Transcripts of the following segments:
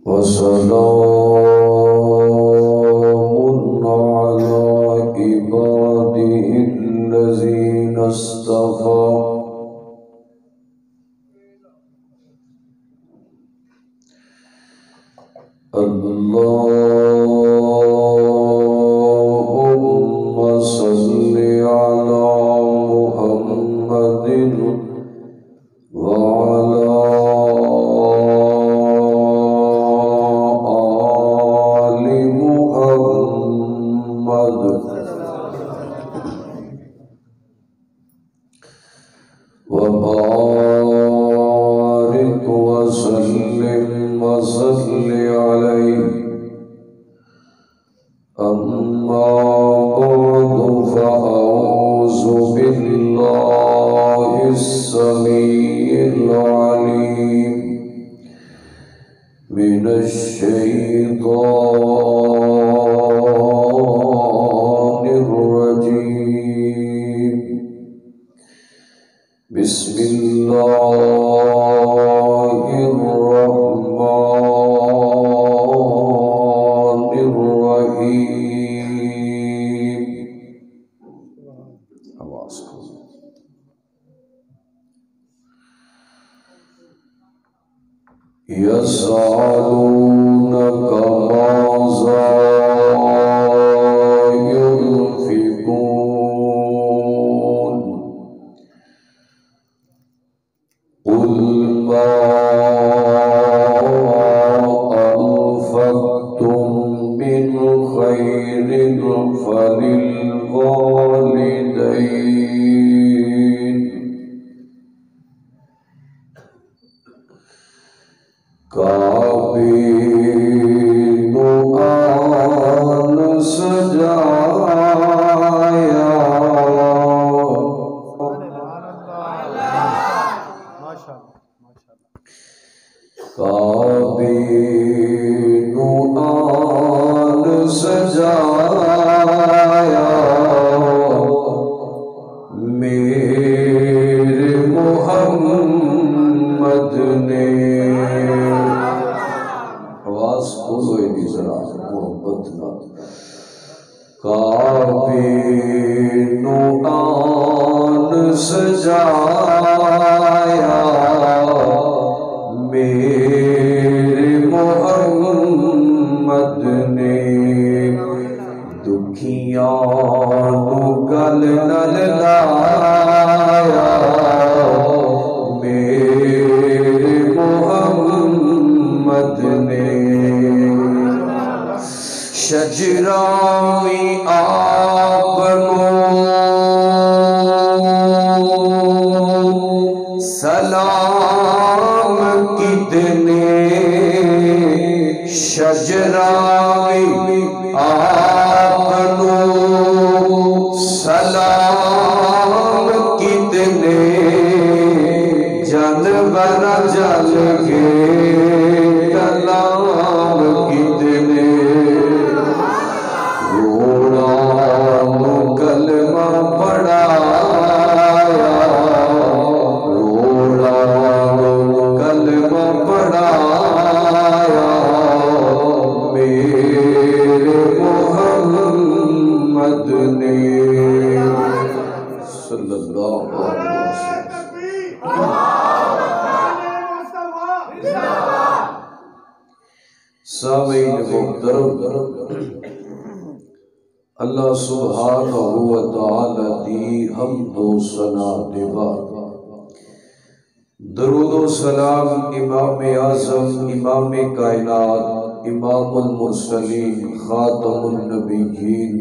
وسلام على عباده الذين اصطفى اللهم صل على محمد وعلى آل محمد وبارك وسلم وصل عليه. أما بعد فأعوذ بالله السميع العليم من الشيطان الرجيم. بسم الله الرحمن الرحيم. يسألونك ماذا ينفقون قل ما أنفقتم من خير فللوالدين. کابین آن سجایا کابین آن سجایا میرے محمد نے. آواز کھولو ایک ذرا محبت نہ. کابین آن سجایا میرے محمد نے. دکھیاں گل نہ لایا میرے محمد نے. شجراوی آپ نو سلام کتنے. شجراوی آپ نو سلام کتنے. جانور جل کے کلام کتنے. روڑا نو کلمہ پڑھایا روڑا نو کلمہ پڑھایا میرے محمد نے صلی اللہ علیہ وسلم. سامعین محترم، اللہ سبحانہ و تعالی دی حمد و ثنا دے بعد درود و سلام امام اعظم امام کائنات امام المرسلین خاتم النبیین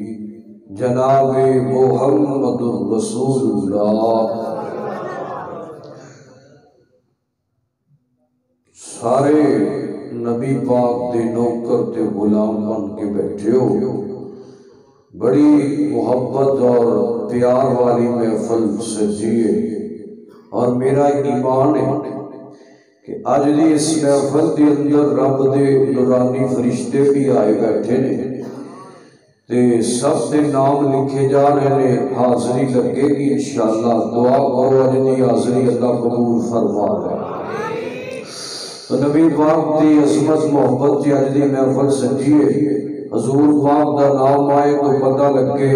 جناب محمد رسول اللہ. سارے نبی پاک دے نوکر تے غلام بن کے بیٹھے ہو. بڑی محبت اور پیار والی محفل سجیے اور میرا ایمان ہے کہ آج دی اس محفل کے اندر رب دے نورانی فرشتے بھی آئے بیٹھے نے تے سب دے نام لکھے جا رہے نے. حاضری لگے گی انشاءاللہ. دعا کرو اج دی حاضری اللہ قبول فرما لے. تو نبی پاک دی عظمت محبت دی اج دی محفل سجیے حضور پاک دا نام آئے تو پتہ لگے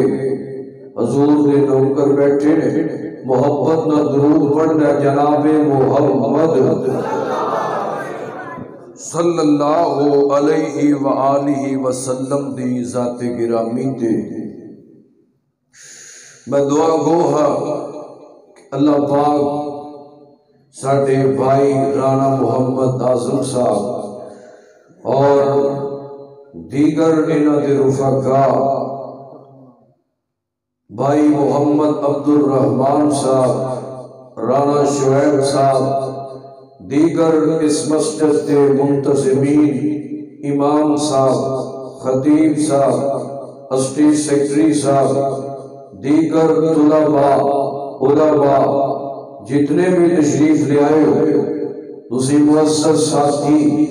حضور دے نوکر بیٹھے نے محبت نہ درود پڑھنا جناب محمد صلی اللہ علیہ وآلہ وسلم دی ذات گرامی تے میں دعا گو ہاں اللہ پاک ساڈے بھائی رانا محمد اعظم صاحب اور دیگر انہاں دے رفقا بھائی محمد عبد الرحمن صاحب رانا شعیب صاحب دیگر اس مسجد کے منتظمین امام صاحب خطیب صاحب اسٹیٹ سیکرٹری صاحب دیگر طلباء علماء جتنے بھی تشریف لے آئے ہو اسی مؤسس ساتھی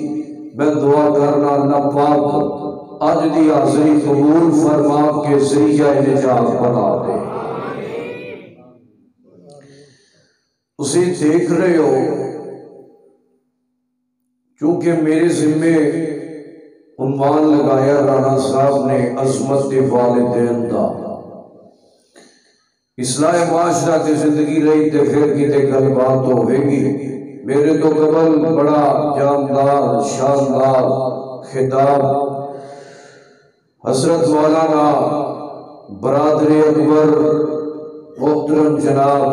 میں دعا کرنا اللہ پاک آج دی حاضری قبول فرما کے ذریعہ نجات بنا دے اسے دیکھ رہے ہو چونکہ میرے ذمے عنوان لگایا رانا صاحب نے عظمت والدین دا اصلاح معاشرہ کی زندگی رہی تے پھر کتے گل بات ہوئے گی میرے تو قبل بڑا جاندار شاندار خطاب حضرت مولانا برادر اکبر محترم جناب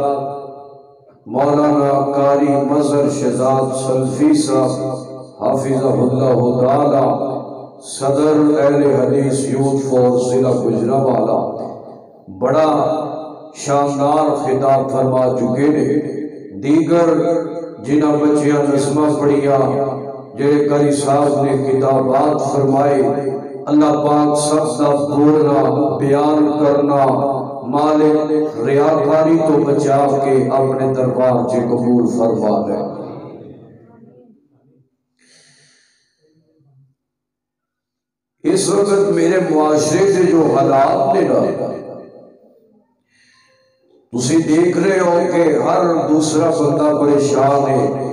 مولانا قاری مظہر شہزاد سلفی صاحب حافظہ اللہ تعالی صدر اہل حدیث یوتھ فورس ضلع گوجرانوالہ بڑا شاندار خطاب فرما چکے نے دیگر جنہ بچیاں نظمہ پڑھیا جڑے قاری صاحب نے کتابات فرمائے اللہ پاک سب دا بولنا بیان کرنا مالک ریاکاری تو بچا کے اپنے دربار سے قبول فرما دے اس وقت میرے معاشرے سے جو حالات نے نا تسی دیکھ رہے ہو کہ ہر دوسرا بندہ پریشان ہے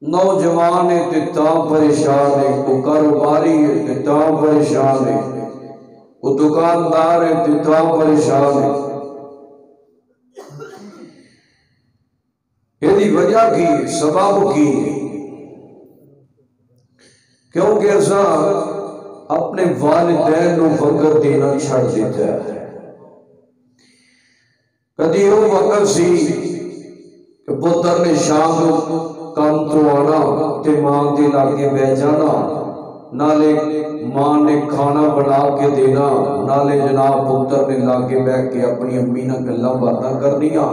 نوجوان ہے تے تاں پریشان ہے کوئی کاروباری ہے تے تاں پریشان ہے کوئی دکاندار ہے تے تاں پریشان ہے یہ وجہ کی سبب کی کیونکہ ایسا اپنے والدین نو وقت دینا چھڑ دیتا ہے کدی وہ وقت سی کہ پتر نے شام کو کام تو آنا تے ماں دے لاگے بہ جانا نالے ماں نے کھانا بنا کے دینا نالے جناب پتر نے لاگے بہ کے اپنی امی نہ گلاں باتاں کرنیاں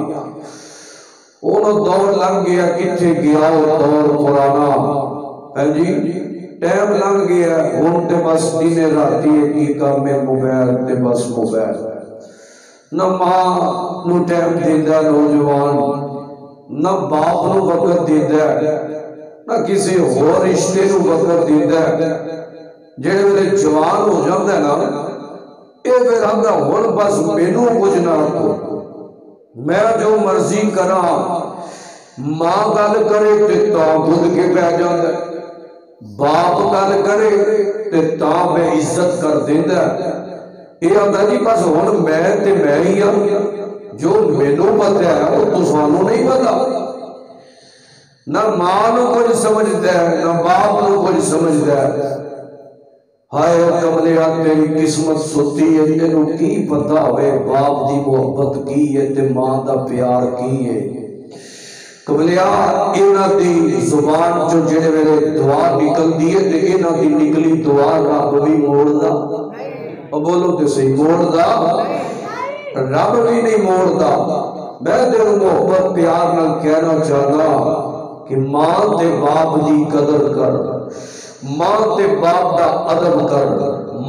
انہوں دور لنگ گیا کتھے گیا وہ دور پرانا ہے جی ٹائم لنگ گیا ہن تے بس دن راتی کی کام ہے موبائل تے بس موبائل نہ ماں نو ٹائم دیندا نوجوان نہ باپ نو وقت دیندا نہ کسی اور رشتے نو وقت دیندا جڑے ویلے جوان ہو جاندا ہے نا اے پھر آندا ہن بس مینوں کچھ نہ آکھو میں جو مرضی کراں ماں گل کرے تے تاں بدھ کے پہ جاندا باپ گل کرے تے تاں بے عزت کر دیندا یہ آتا جی بس ہن میں ہی ہوں جو مینوں پتہ ہے وہ تسانوں نہیں پتا نہ ماں نو کچھ سمجھدا ہے نہ باپ نو کچھ سمجھدا ہے ہائے کملیا تیری قسمت ستی ہے تینوں کی پتہ ہوئے باپ دی محبت کی ہے تے ماں دا پیار کی ہے کملیا انہاں دی زبان جو جڑے ویلے دعا نکل دی ہے تے انہاں دی نکلی دعا رب بھی موڑ دا اور بولو تے صحیح موڑ دا رب بھی نہیں موڑ دا میں تیرے محبت پیار نہ کہنا چاہتا کہ ماں تے باپ دی قدر کر ماں تے باپ دا ادب کر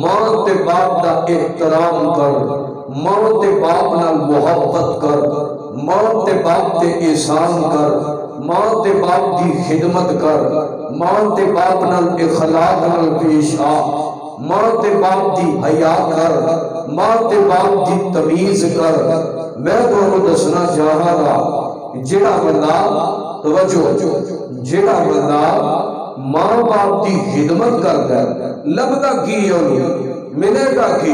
ماں تے باپ دا احترام کر ماں تے باپ نال محبت کر ماں تے باپ تے احسان کر ماں تے باپ دی خدمت کر ماں تے باپ نال اخلاق نال پیش آ ماں تے باپ دی حیا کر ماں تے باپ دی تمیز کر میں تمہیں دسنا چاہا گا جڑا بندہ توجہ جڑا بندہ ماں باپ کی خدمت کرتا ہے لبدا کی ہے ملے گا کی؟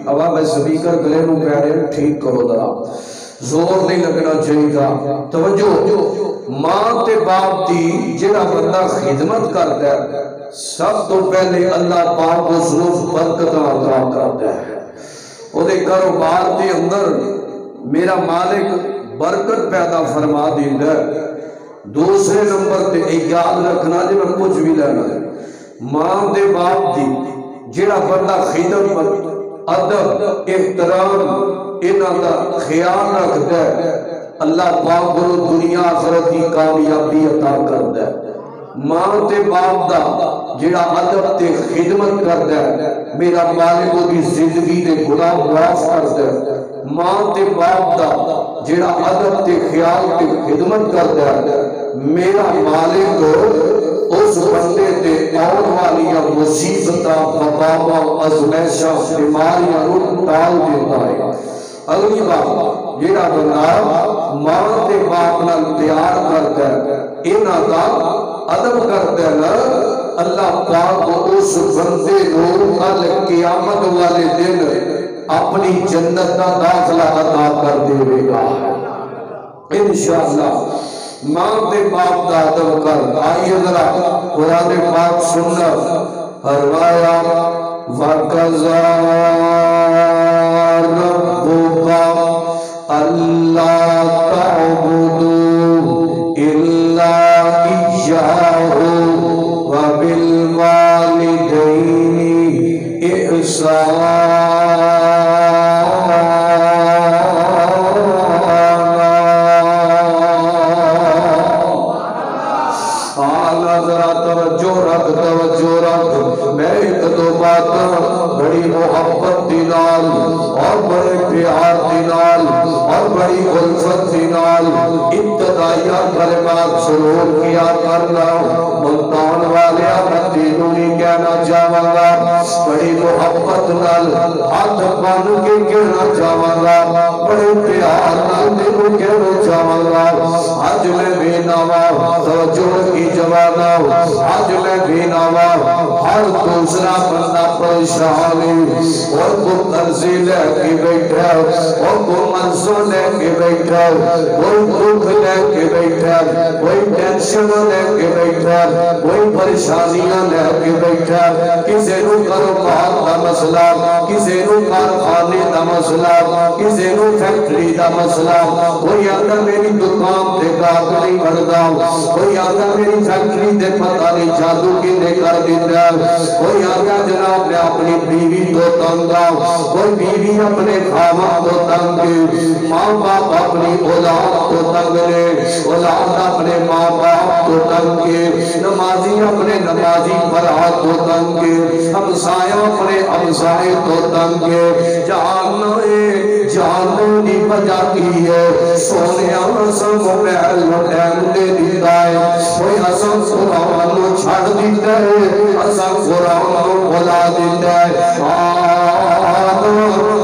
اب میں سپیکر گلے نو کہہ رہے ٹھیک کرو ذرا، زور نہیں لگنا چاہیے. توجہ، ماں تے باپ دی جڑا بندہ خدمت کرتا ہے سب تو پہلے اللہ پاک اس نو برکت عطا کرتا ہے. وہ دے کاروبار دے اندر میرا مالک برکت پیدا فرما دیندا ہے. دوسرے نمبر تے یاد رکھنا جی میں کچھ بھی لینا ہے، ماں دے باپ دی جڑا بندہ خدمت ادب احترام انہاں دا خیال رکھتا ہے اللہ پاک کو دنیا آخرت کی کامیابی عطا کرتا ہے. ماں تے باپ دا جڑا ادب تے خدمت کرتا ہے میرا مالک وہ دی زندگی دے گناہ معاف کرتا ہے. ماں تے باپ دا جڑا ادب تے خیال تے خدمت کرتا ہے میرا مالک اس بندے تے آن والی مصیبتاں وباواں ازمائشاں بیماریاں رو ٹال دیتا ہے. اگلی بات جڑا بندہ ماں تے باپ نال پیار کرتا ہے انہاں دا ادب کرتا ہے نا اللہ پاک اس بندے کو کل قیامت والے دن اپنی جنت کا داخلہ عطا کر دے گا انشاءاللہ. ماں تے باپ دا ادب کر. آئیے ذرا قرآن پاک سننا فرمایا وَقَضَىٰ رَبُّكَ أَلَّا تَعْبُدُوا إِلَّا إِيَّاهُ وَبِالْوَالِدَيْنِ إِحْسَانًا. میں ایک دو باتاں بڑی محبت دینال اور بڑے پیار دینال اور بڑی الفت دینال ابتدائیہ کلمات سرور کیا کرنا. ملتان والے میں تینوں نہیں کہنا چاہوں گا بڑی محبت نال ہاتھ بن کے کہنا چاہوں گا بڑے پیار نال تینوں کہنا چاہوں گا. آج میں بھی نوا توجہ کی جوانا آج میں بھی نوا ہر دوسرا بندہ پریشان ہے اور کو قرضی لے کے بیٹھا اور کو منصو لے کے بیٹھا کوئی دکھ لے کے بیٹھا کوئی ٹینشن لے کے بیٹھا کوئی پریشانیاں لے کے بیٹھا. کسی نو کاروبار دا مسئلہ کسی نو کارخانے دا مسئلہ کسی نو فیکٹری دا مسئلہ. کوئی آتا میری دکان تے گاہک نہیں بڑھدا کوئی آتا میری فیکٹری دے پتہ نہیں جادو کی نے کر دیتا. کوئی آگا جناب میں اپنی بیوی تو تنگا کوئی بیوی اپنے خامد تو تنگ ماں باپ اپنی اولاد تو تنگ لے اولاد اپنے ماں باپ تو تنگ نمازی اپنے نمازی برات تو تنگ ہمسایہ اپنے ہمسائے تو تنگ. جاننے وجہ کی ہے سونے آسم محل ٹیم دے دیتا ہے کوئی آسم قرآن نو چھڑ دیتا ہے آسم قرآن نو بلا دیتا ہے.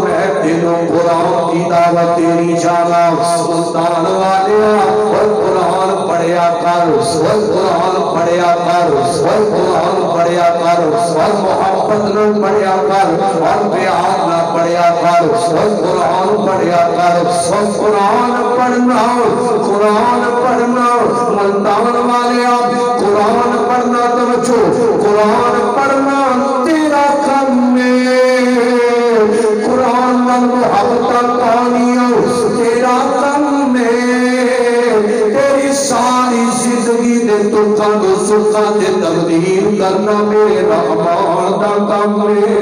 میں تینوں قرآن کی دعوت تیری جانا سلطان والیا اور قرآن پڑھیا کر اور قرآن پڑھیا کر اور قرآن پڑھیا کر اور محبت نہ پڑھیا کر اور پیار نہ پڑھیا کر اور قرآن پڑھیا کر اور قرآن پڑھنا ملتان والیا قرآن پڑھنا توجہ قرآن پڑھنا تیرا کم میں قرآن نال محبت پانیاں تیرا کم میں تیری ساری زندگی دے دکھاں دے سکھاں دے تبدیل کرنا میرے رحمان دا کم میں.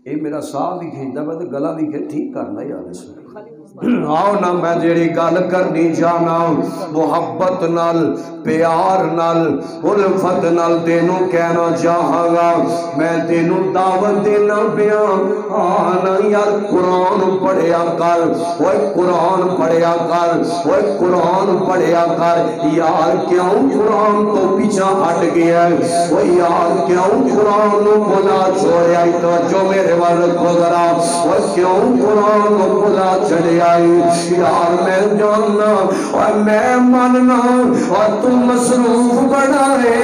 یہ میرا ساہ بھی کھینچتا ہے گلا بھی ٹھیک کرنا یار اس میں آؤ نا میں جیڑی گل کرنی جانا محبت نال پیار نال الفت نال تینوں کہنا چاہاں گا میں تینوں دعوت دینا پیا آنا یار قرآن پڑھیا کر وہ قرآن پڑھیا کر وہ قرآن پڑھیا کر یار کیوں قرآن تو پیچھا ہٹ گیا وہ یار کیوں قرآن بلا چھوڑیا تو جو میرے والد کو ذرا وہ کیوں قرآن بلا چڑھیا یار میں جاننا اور میں ماننا اور تم مصروف بڑا ہے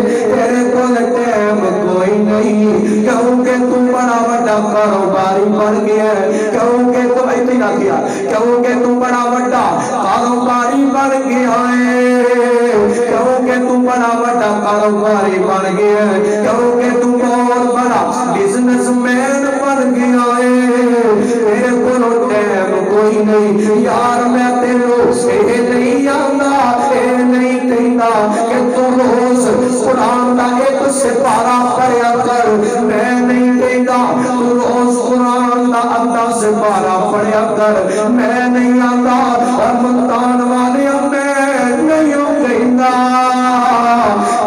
تیرے کو ٹائم کوئی نہیں کیونکہ تم بڑا بڑا کاروباری بن گیا کیونکہ تم اتنا کیا کیونکہ تم بڑا بڑا کاروباری بن گیا ہے کیونکہ تم بڑا بڑا کاروباری بن گیا ہے کیونکہ تم بہت بڑا بزنس مین بن گیا ہے میرے کو ٹائم کوئی نہیں یار میں تینوں اے نہیں آنا اے نہیں کہنا کہ تو روز قرآن کا ایک سپارہ پڑھیا کر میں نہیں کہنا تو روز قرآن کا آدھا سپارہ پڑھیا کر میں نہیں آتا اور ملتان والے میں نہیں کہنا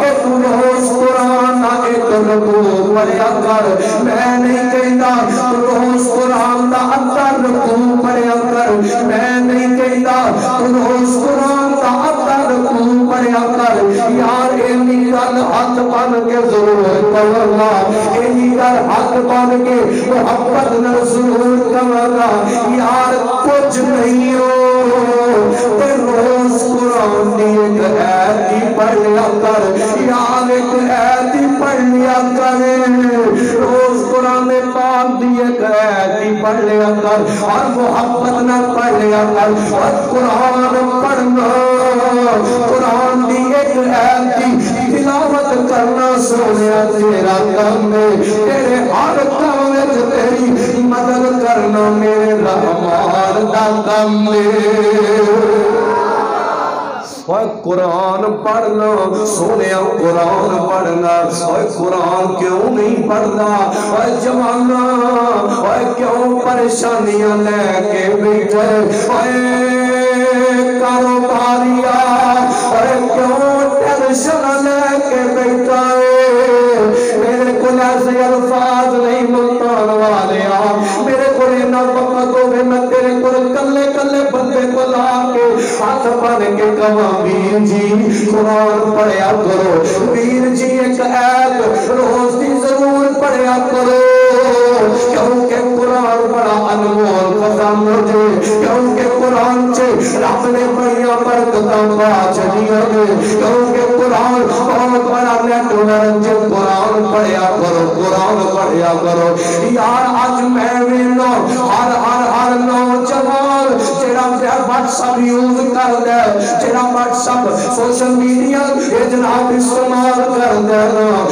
کہ تو روز قرآن کا ایک رکوع پڑھیا کر میں نہیں کہنا تو روز قرآن کا آدھا رکوع پڑھیا کر میں نہیں کہتا تو روز قرآن کا آدھا رکوع پڑھیا کر یار اینی گل ہاتھ بن کے ضرور کرنا اینی گل ہاتھ بن کے محبت نہ ضرور کرنا یار کچھ نہیں ہو تے روز قرآن دی ایک ایت پڑھ لیا کر یار ایک ایت پڑھ لیا کر روز قرآن پاک دی ایک ایت پڑھ لیا کر اور محبت نہ پڑھ لیا کر اور قرآن پڑھنا قرآن دی ایک ایت کی تلاوت کرنا سونیا تیرا کام ہے تیرے ہر کام میں تیری مدد کرنا میرے رحمان دا کام ہے اور قرآن پڑھنا سونیا قرآن پڑھنا اور قرآن کیوں نہیں پڑھنا اور جوانا اور کیوں پریشانیاں لے کے بیٹھے اور کاروباریا اور کیوں ٹینشن لے کے بیٹھا ہے میرے کو ایسے الفاظ نہیں ملتان والے میرے کو نہ وقت ہوئے میں تیرے کو کلے کلے بندے کو لا کے ہاتھ بن کے کہاں ویر جی قرآن پڑھیا کرو ویر جی ایک ایت روز دی ضرور پڑھیا کرو کیونکہ قرآن بڑا انمول خزانہ دے کیونکہ قرآن سے رب نے بڑیاں برکتاں پا چڑھیا دے کیونکہ قرآن بہت بڑا نیٹورک جے قرآن پڑھیا کرو قرآن پڑھیا کرو یار آج میں ویلو ہر نوجوان جڑا واٹس ایپ یوز کر دے جڑا واٹس ایپ سوشل میڈیا یہ جناب استعمال کر دے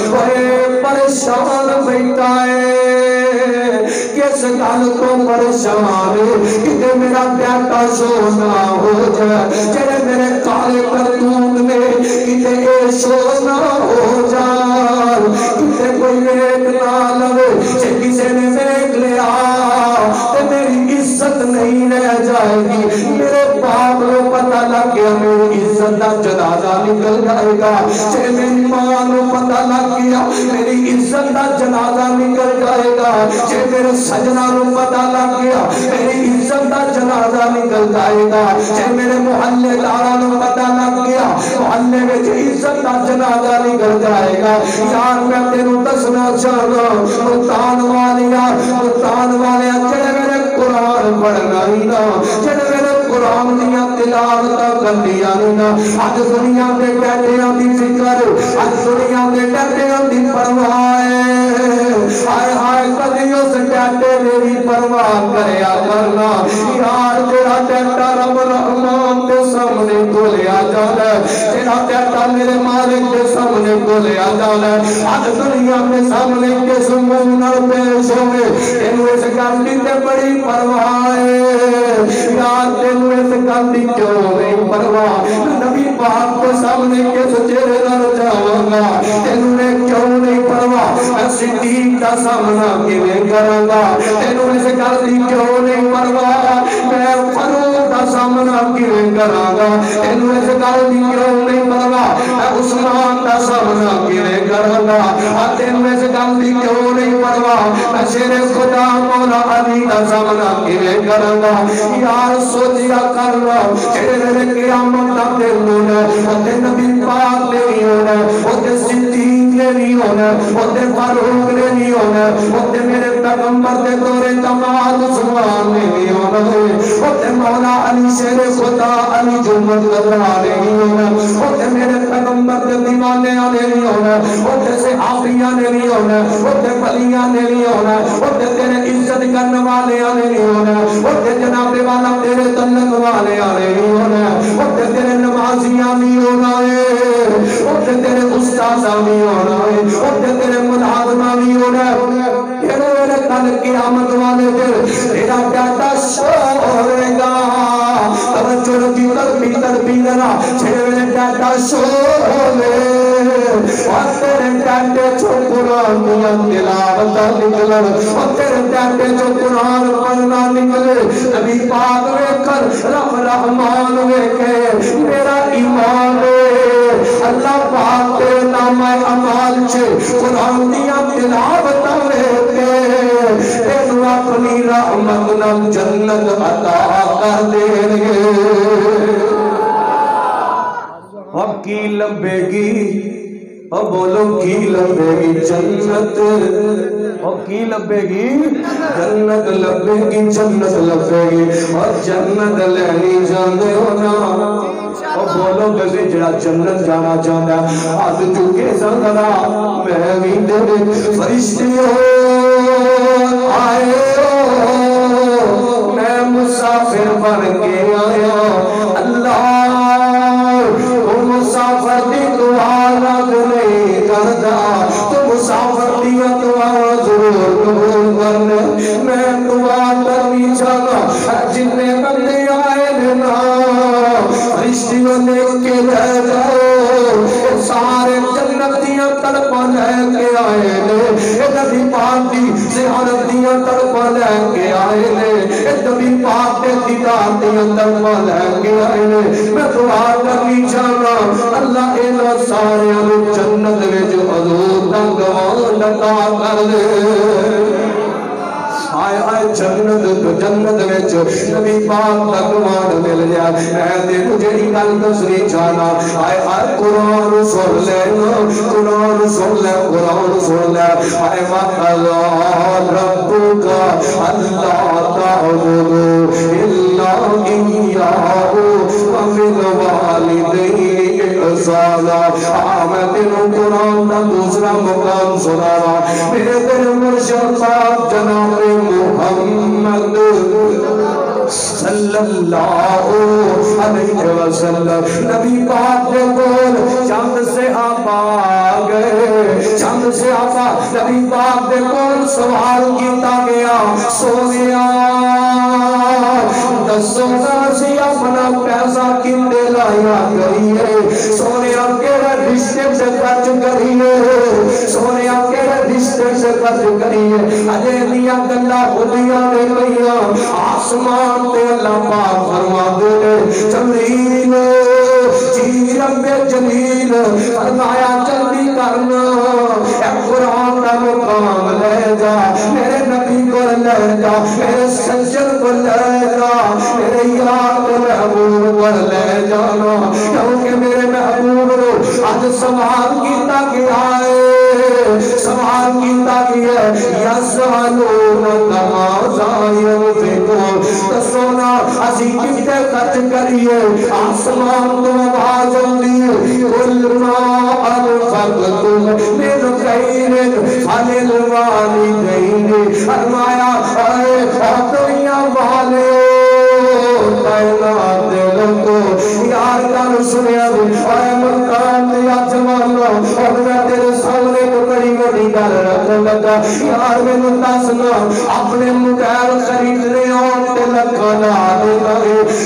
اوے پریشان بیٹھا ہے کس گل تو پریشان ہے کہ میرا بیٹا سونا ہو جائے جڑے میرے کالے کرتوت میں کتے اے سونا ہو جائے کتے کوئی ایک نہ لو جے کسی نے دیکھ لیا تو میری عزت نہیں رہ جائے گی میرے باپ کو پتہ لگ گیا میری عزت کا جنازہ نکل جائے گا جے میری ماں کو پتہ لگ گیا میری عزت کا جنازہ نکل جائے گا جے میرے سجنہ کو پتہ لگ گیا میری عزت کا جنازہ نکل جائے گا جے میرے محلے داران کو پتہ لگ گیا محلے میں عزت کا جنازہ نکل جائے گا یار میں تینوں دسنا چاہنا ملتان والیا جڑے میرے قرآن پڑھنا ہی نا جڑے میرے قرآن دیا تلاوت کرنیاں نا آج دنیا کے ٹیٹیاں دی فکر آج دنیا کے ٹیٹیاں دی پرواہ ہائے ہائے کبھی اس ٹیٹے میری پرواہ کریا کرنا یار تیرا ٹیٹا رب رحمان کے سامنے کو لیا جانا تیرا ٹیٹا میرے مالک کے سامنے کو لیا جانا آج دنیا کے سامنے کے سمونہ پیش ہوئے انہوں اس گاندی تے بڑی پرواہ یار تینوں اس گاندی کیوں نہیں پرواہ نبی پاک کے سامنے کے سچیرے نہ جاؤں گا تینوں نے کیوں نہیں پرواہ میں صدیق کا سامنا کیویں کراں گا تینوں اس گاندی کیوں نہیں پرواہ سامنا کیویں کراں گا تینوں اس گل دی کیوں نہیں پرواہ میں عثمان دا سامنا کیویں کراں گا تینوں اس گل دی کیوں نہیں پرواہ میں شیر خدا مولا علی دا سامنا کیویں کراں گا یار سوچیا کر لو جڑے قیامت دا دن ہونا تے نبی پاک نے نہیں ہونا تے صدیق نے نہیں ہونا تے فاروق نے نہیں ہونا تے میرے پیغمبر دے دور داماد عثمان نے نہیں ہونا تے مولا علی شیر خدا علی جمعت قدرہ نے نہیں ہونا تے میرے پیغمبر دے دیوانے نے نہیں ہونا تے صحابیاں نے نہیں ہونا تے ولیاں نے نہیں ہونا تے تیرے عزت کرنے والے نے نہیں ہونا تے جناب والا تیرے تعلق والے نے نہیں ہونا تے تیرے نمازیاں نہیں ہونا تے تیرے استاذاں نہیں ہونا تے تیرے ملازماں نہیں ہونا تیرے کل قیامت والے دن تیرا ڈاٹا شو ہوئے گا توجہ کی تربی ذرا چھوڑے ڈاٹا شو ہوئے اور تیرے ڈاٹے چو قرآن دیا تلاوت نکلن اور تیرے ڈاٹے چو قرآن پڑھنا نکلے نبی پاک وے کر رب رحمان وے کہ میرا ایمان اللہ پاک تیرے نام اعمال چھے قرآن دیا تلاوت وے کہ تینو اپنی رحمت نال جنت عطا کر دیں گے اب کی لبے گی اب بولو کی لبے گی جنت اب کی لبے گی جنت لبے گی جنت لبے گی اور جنت لینی جاندے ہونا اب بولو کسی جڑا جنت جانا چاہتا ہے آج چکے سنگرا میں بھی تیرے فرشتے ہو آئے میں مسافر بن کے آیا اللہ تو مسافر دی دعا رد نہیں کردا تو مسافر دی دعا ضرور قبول کرنے میں دعا کرنی چاہتا جننے بندے آئے نا فرشتیوں نے کے لے جاؤ سارے جنتیاں تڑپا لے کے آئے لے نبی پاک دی زیارتیاں تڑپا لے کے آئے لے نبی پاک دے دیدارتیاں تڑپا لے کے آئے لے میں دعا کرنی چاہنا اللہ اینا سارے جنت وچ حضور دا گوان عطا کر دے آئے آئے جنت وچ نبی پاک دا گوان مل جائے میں دے تجھے گل دسنی چاہنا آئے آئے قرآن سن لے قرآن سن لے قرآن سن لے آئے وَقَضَى رَبُّكَ أَلَّا تَعْبُدُوا إِلَّا إِيَّاهُ وَبِالْوَالِدَيْنِ إِحْسَانًا میں تینوں قرآن دا دوسرا مقام سنا رہا میرے تیرے مرشد پاک جناب محمد صلی اللہ علیہ وسلم نبی پاک دے بول چند سے آپ آگئے چند سے آپ نبی پاک دے بول سوال کیتا گیا سونیا دسونا سی اپنا پیسہ کندے لایا کریے سونیا کیڑے رشتے سے خرچ کریے سونیا کیڑے رشتے سے خرچ کریے اجے دیا گلا خودیاں نے کہیا آسمان تے اللہ پاک فرما دے جبریل جی رب جلیل فرمایا جلدی کرنا اے قرآن کا مقام لے جا میرے نبی کو لے جا میرے سجد کو لے جا میرے یار کو محبوب کو لے جانا کیونکہ میرے محبوب رو آج سوال کیتا گیا ہے سوال کیتا گیا ہے یسالونک ماذا ينفقون دسونا اسی کتے خرچ کریے آسمان تو آواز ہوندی قل ما انفقتم من خیر فللوالدین فرمایا اے دنیا والے کائنات دے لوگو یار کل سنیا اے مکان دیا جوانو اور میں تیرے سامنے کو بڑی بڑی گل رکھنے لگا یار میں دسنا اپنے موبائل خریدنے اور تے لکھا لا دینا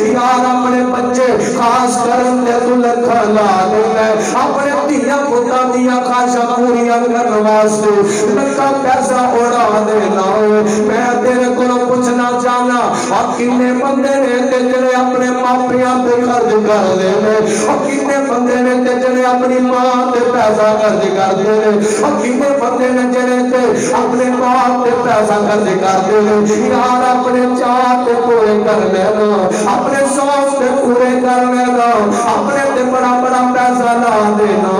یار اپنے بچے خاص کرن تے تو لکھا لا دینا اپنے دیا پتا دیا خواہشاں پوریاں کرنے واسطے لکھا پیسہ اڑا دینا میں تیرے کو پوچھنا چاہنا اور کنے بندے نے تے جڑے اپنے ماپیاں تے خرچ کر دے اور کتنے بندے نے جڑے اپنی ماں تے پیسہ خرچ کرتے ہیں اور کتنے بندے نے جڑے تے اپنے باپ تے پیسہ خرچ کرتے ہیں یار اپنے چاہ تے پورے کرنے دا اپنے شوق تے پورے کرنے دا اپنے تے بڑا بڑا پیسہ لا دینا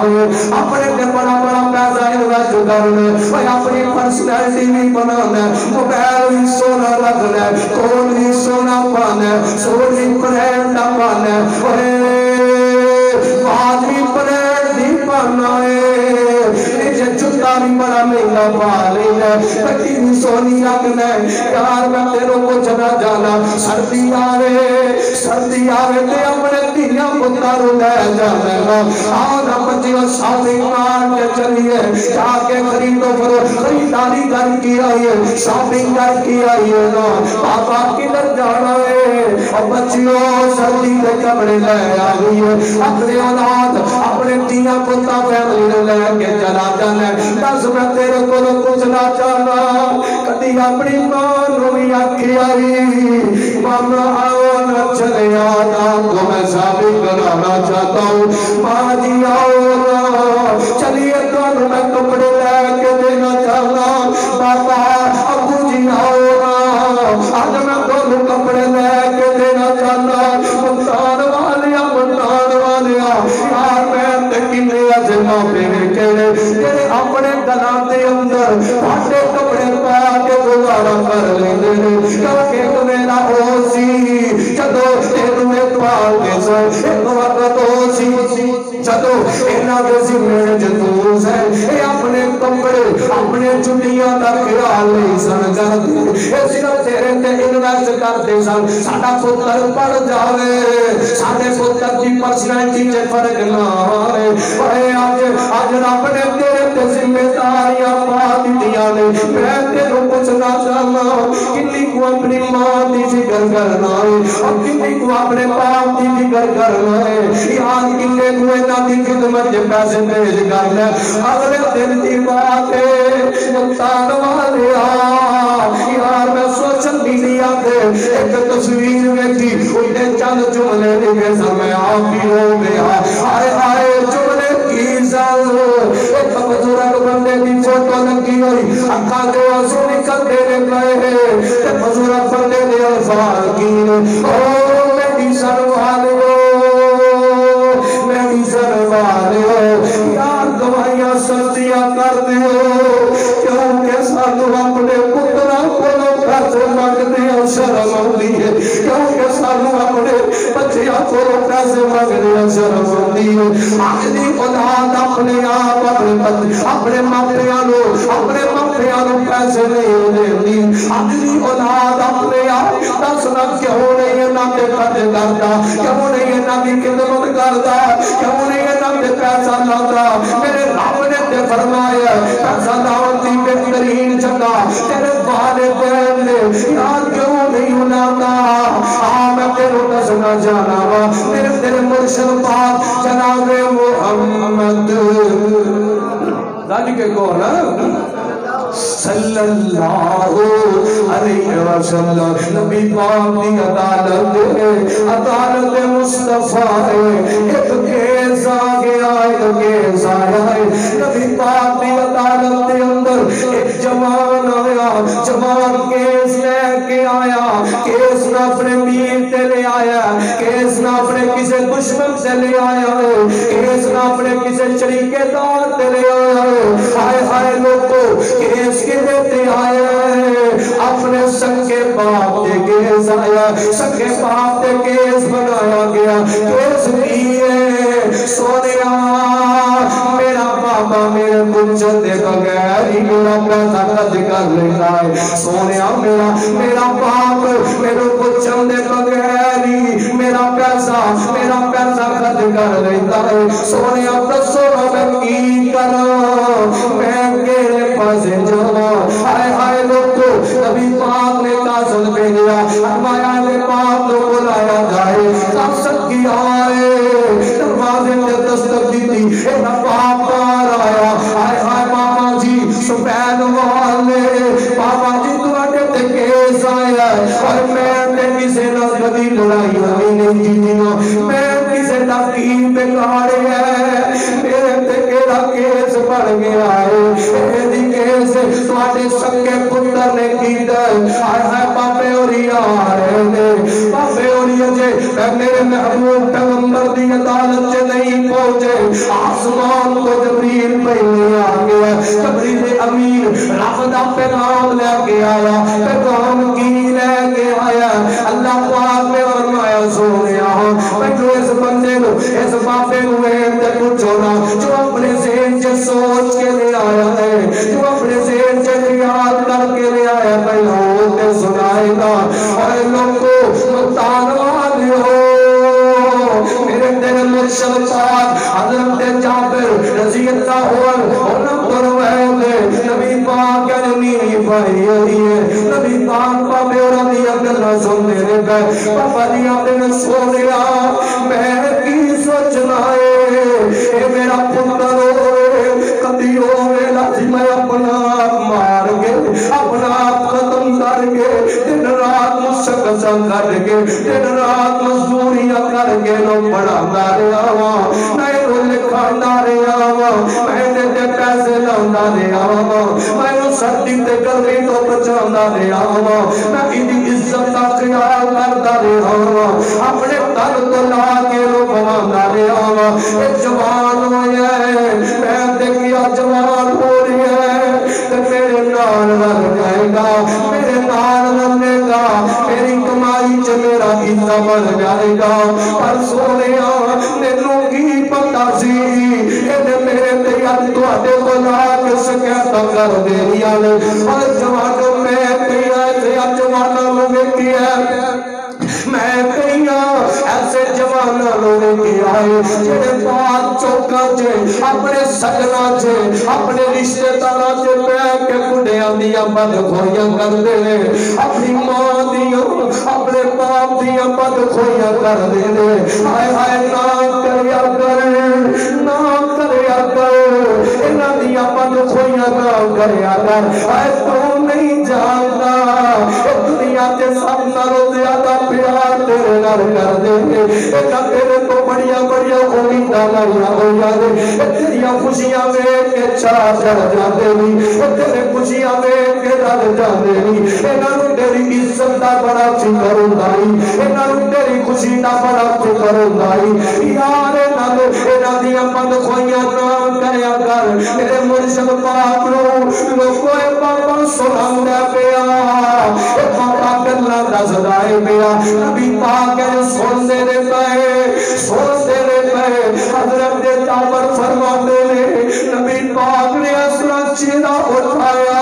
اپنے تے بڑا بڑا پیسہ انویسٹ کرنا اور اپنی پرسنالٹی بھی بنانا موبائل بھی سونا رکھنا کون بھی سونا پانا سونی برینڈ پانا آج بھی برینڈ بھی پانا نیچے جوتا بھی بڑا مہنگا پا لینا کٹی بھی سونی رکھنا یار میں تیروں کو چنا جانا سردی آوے تے اپنے دنیا پتاروں لے جانا آنا بچیوں شاپنگ مار کے چلیے جا کے خریدو فرو خریداری کر کی آئیے شاپنگ کر کی آئیے نا بابا کدھر جانا ہے اور بچیوں سردی کے کپڑے لے آئیے اپنے اولاد اپنے دنیا پتا فیملی لے کے چلا جانا دس میں تیرے کو کچھ نہ چاہنا کدی اپنی ماں نو بھی آکھی آئی ماما آؤ نہ چلے آنا تو میں ثابت بنانا چاہتا ہوں ماں جی آؤ نا چلیے تو میں کپڑے لے کے دینا چاہنا بابا ابو جی آؤ نا آج میں تو کپڑے لے کے دینا چاہنا منتان والیا یار میں تکینے آجے ماپے کہنے تیرے اپنے دلاتے اندر پھاٹے کپڑے پا کے گزارا کر لیندے کیونکہ میرا ہو سی جدو تینوے پال کے سر ایک وقت ہو سی جدو اینا دسی میں جدو سے اے اپنے کپڑے اپنے چٹیاں دا خیال نہیں سن کرتے اے صرف تیرے تے انویسٹ کرتے سن ساڑا پتر پڑ جاوے ساڑے پتر کی پرسنالٹی چے فرق نہ آئے اے آج رب نے تیرے تے ذمہ داریاں پا دیا نے میں تیرے کچھ نہ جانا کنی کو اپنی ماں دی فکر کرنا ہے اور کنی کو اپنے باپ دی فکر کرنا ہے یہاں کنی کو اینا دی خدمت کے پیسے بھیج کرنا اگلے دن دی بات ہے مطان والیا یار میں سوچن میڈیا دے ایک تصویر میں تھی انہیں چند جملے لکھے سر میں آپ بھی ہو گیا آئے جملے کی زل ایک بزرگ بندے کی فوٹو لگی ہوئی اکھا کے آنسو نکل دینے گئے ہیں بزرگ بندے نے الفاظ کی میری سروالے یار دوائیاں سردیاں کر دیو کیونکہ سانو اپنے پترہ کو پیسے مانگنے اور شرم ہوتی ہے کیونکہ سانو اپنے بچیاں کو پیسے مانگنے اور شرم ہوتی ہے اپنی اولاد اپنے آپ اپنے ماپیانوں پیسے نہیں دیتی اپنی اولاد اپنے آپ دسنا کیوں نہیں ہے نہ تے خرچ کرتا کیوں نہیں ہے نہ دی خدمت کرتا کیوں نہیں ہے نہ تے پیسہ لاتا میرے رب نے تے فرمایا پیسہ لاؤں دی بہترین جگہ تیرے والدین نے یاد کیوں نہیں لاتا میں تیرے دسنا جانا وا تیرے مرشد پاک جناب محمد راج کے کون صلی اللہ علیہ وسلم نبی پاک دی عدالت مصطفیٰ ایک کیس آگیا نبی پاک دی عدالت دے اندر ایک جوان آیا جوان کیس لے کے آیا کیس نہ اپنے میر تے لے آیا کیس نہ اپنے کسے دشمن سے لے آیا کیس نہ اپنے کسے شریکے دار تے لے آیا ہائے لوگوں کیس کے دیتے آئے اپنے سکے باپ دے کیس آیا سکے باپ دے کیس بنایا گیا کیس دیئے سونیا میرا بابا میرے بچن دے بغیر ہی میرا پیسہ خرچ کر لیتا ہے سونیا میرا باپ میرے بچن دے بغیر ہی میرا پیسہ خرچ کر لیتا ہے سونیا دسو میں کی کروں میں تیرے پاس جانا ہائے لوگو نبی پاک نے کاسل بھیجا فرمایا نے پاک کو بلایا جائے کاسل کی آئے دروازے میں دستک دی تھی ایک باپ پار آیا ہائے ماما جی سبحان والے بابا جی تو آٹے تے کیس آیا اور میں تے کسے نہ کبھی برائی ہمیں نہیں جیتیاں میں کسے تقیم پہ کھاڑے ہیں میرے تکیرا کیس پڑ گیا ہے ایدی کیس تواڈے سکے پتر نے کیتا آئے آئے پاپے اور یار پاپے اور یہ میرے محبوب پیغمبر دی عدالت سے نہیں پہنچے آسمان کو جبریل پہلے آ گیا جبریل امین رب دا پیغام لے کے آیا پیغام کی لے کے آیا اللہ پاک نے فرمایا سونیا میں جو اس بندے نو اس باپے نو تے پوچھو نا جو اپنے ذہن سے سوچ کے لے آیا ہے جو اپنے ذہن سے خیال کر کے لے آیا پہلا تے سنائے گا اور لوگوں متان والے ہو میرے تیرے مرشد پاک حضرت جابر رضی اللہ عنہ فرمائے نبی پاک کہنی بھائی ہے نبی پاک پاپے اور رضی اللہ سننے نے کہا پاپا جی آپ نے سونیا میں کی سوچنا ہے اے میرا پتر ہوئے کبھی ہوئے لازم میں اپنا آپ مار کے اپنا آپ ختم کر کے دن رات مشکل کر کے دن رات مزدوریاں کر کے نو بڑا دارے آوا میں رو لکھا دارے آوا میں نے تے پیسے لاؤں دارے آوا میں رو سردی تے گرمی تو بچا دارے آوا میں انہی عزت کا خیال کر دارے آوا اپنے تر تو لا کے رو بنا دارے آوا ایک جوان ہوئے ہیں میں دیکھیا جوان ہو رہی ہے تے میرے نال لگ جائے گا میرے نال لگے گا میری کمائی چ میرا حصہ بن جائے گا پر سونیا مینوں کی پتہ سی اے میرے تے اج تواڈے کول آ کے شکایت کر دینیاں نے اور جوانوں میں کیا تے جوانوں نوں ویکھیا میں کہیا ایسے جوانوں نوں ویکھیا ہے جڑے پاک چوکاں چ اپنے سجنا چ اپنے رشتہ داراں چ بیٹھ کے بڈھیاں دیاں بدخوئیاں کردے نے اپنی ماں دیاں اپنے باپ دیاں بدخوئیاں کردے نے ہائے ہائے نہ کریا کر نہ کریا کر انہاں دیاں بدخوئیاں نہ کریا کر ہائے تو نہیں جاندا دنیا تے سب نالوں زیادہ پیار تیرے نال کردے نے انہاں تیرے تو بڑیاں بڑیاں امیداں لائیاں ہوئیاں نے تیریاں خوشیاں ویکھ کے چاہ چڑھ جاندے نی تیرے خوشیاں ویکھ کے رل جاندے نی انہاں نوں تیری عزت دا بڑا فکر ہوندا ہے انہاں نوں تیری خوشی دا بڑا فکر ہوندا ہے یار انہاں دیاں بدخوئیاں نہ کریا کر میرے مرشد پاک نوں لوگوں بابا سناوندا پیا اے بابا گلاں دسدا ہے پیا نبی پاک سنتے نے پے حضرت جابر فرماتے نے نبی پاک نے اصلا چہرہ اٹھایا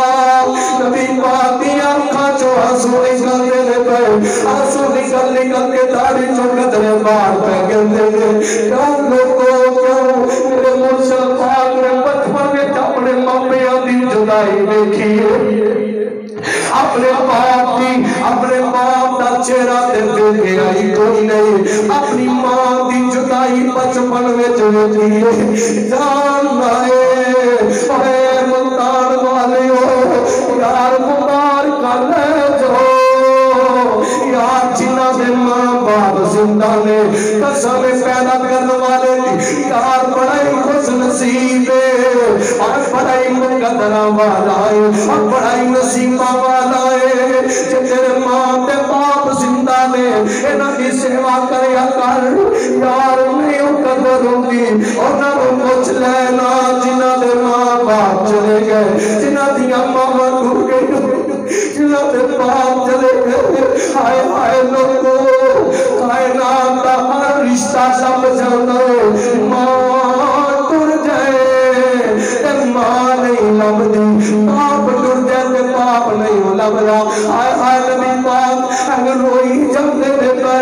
نبی پاک کی آنکھاں چوں آنسو نکلتے نے پے آنسو نکل کے داڑھی چوں قطرے باہر پہ گرتے نے کیا لوگوں کیوں میرے مرشد پاک نے بچپن میں اپنے ماپیاں دی جدائی دیکھی ہے اپنے باپ دا چہرہ دیکھے آئی کوئی نہیں اپنی ماں دی جدائی بچپن وچ ویکھی ہے جان آئے اے ملتان والے ہو یار مبارک لے جو یار جنہ دے ماں باپ زندہ نے قسم پیدا کرنے والے یار بڑا ہی خوش نصیب ہے اور بڑا ہی مقدرہ والا ہے اور بڑا ہی نصیبہ والا ہے کہ تیرے ماں تے باپ زندہ نے انہاں دی سیوا کریا کر یار نہیں قدر ہوندی انہاں نوں پوچھ لینا جنہاں دے ماں باپ چلے گئے جنہاں دیاں ماں ٹوٹ گئی جنہاں دے باپ چلے گئے ہائے ہائے لوگوں کائنات دا ہر رشتہ سب جاندا ہے ماں ٹر جائے تے ماں نہیں لبدی باپ ٹر جائے تے باپ نہیں لبدا ہائے ہائے نبی پاک اگر روئی جاندے نے پے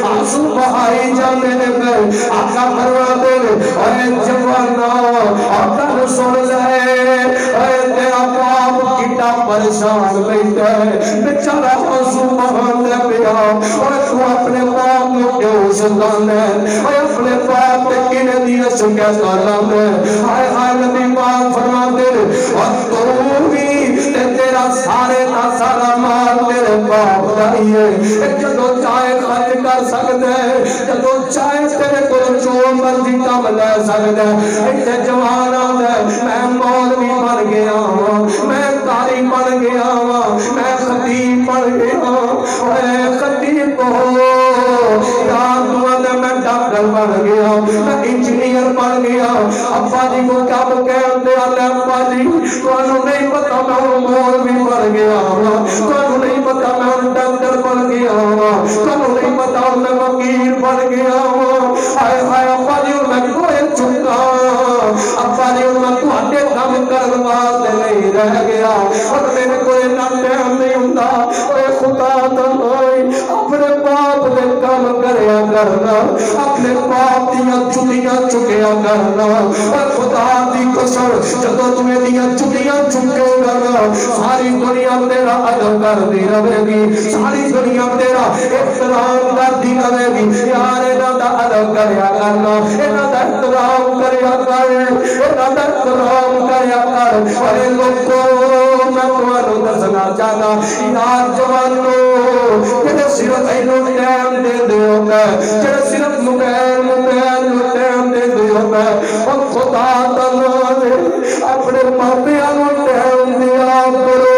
آنسو بہائی جاندے نے پے آقا فرماتے نے اے جوانا آقا نے سن لے اے تیرا باپ کتا پریشان بیٹھا ہے بیچارہ آنسو بہاندے پیا اور تو اپنے باپ نو کیوں ستاندے اے اپنے باپ تے کنے دی شکایت کراندے ہائے ہائے نبی پاک فرماتے نے اور تو بھی تے تیرا سارے دا سارا مال تیرے باپ دا ہی ہے جدوں چاہے خرچ کر سکتا ہے جدو چاہے تیرے کو جو مرضی کام لے سکتا ہے ایتھے جوان آتا ہے میں مولوی بن گیا ہوں میں قاری بن گیا ہوں میں خطیب بن گیا ہوں اے خطیب ہو یار دعا میں ڈاکٹر بن گیا میں انجینئر بن گیا ابا جی کو کیا کہتے ہیں ابا جی تمہیں نہیں پتا میں مولوی بن گیا تمہیں نہیں پتا میں ڈاکٹر بن گیا تمہیں نہیں پتا میں وکیل بن گیا ہائے ہائے ابا جی میں کوئی چکا ابا جی میں تھوڑے کام کرنے واسطے نہیں رہ گیا اور میرے کوئی نہ ٹائم نہیں ہوتا اے خدا تمہیں اپنے باپ نے کام کریا کرنا اپنے باپ دیا چکیاں چکیا کرنا اے خدا دی قسم جدو تمہیں دیا چکیاں چکے گا ساری دنیا تیرا ادب کر دی رہے گی ساری دنیا تیرا احترام کر دی رہے گی یار انہاں دا ادب کریا کرنا انہاں دا احترام کریا کر انہاں دا احترام کریا کر اے لوگوں میں تمہاروں دسنا چاہتا یار جوانوں کہ صرف اینوں ٹائم دے دیو گا کہ صرف موبائل ٹائم دے دیو گا اور خدا تعالی اپنے ماپیاں نوں ٹائم دیا کرو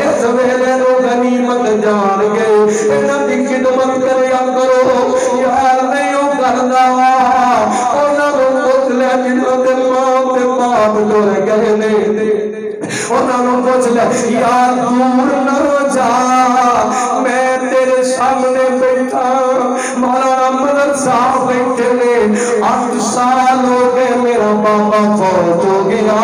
اس ویلے نو غنیمت جان کے انہاں دی خدمت کریا کرو یار نہیں او کردا انہاں نوں پوچھ لے جنہاں دے ماں تے باپ ٹر گئے نے انہاں نوں پوچھ لے یار دور نہ جا میں تیرے سامنے بیٹھا مولانا مدد صاحب بیٹھے نے 8 سال ہو گئے میرا بابا فوت ہو گیا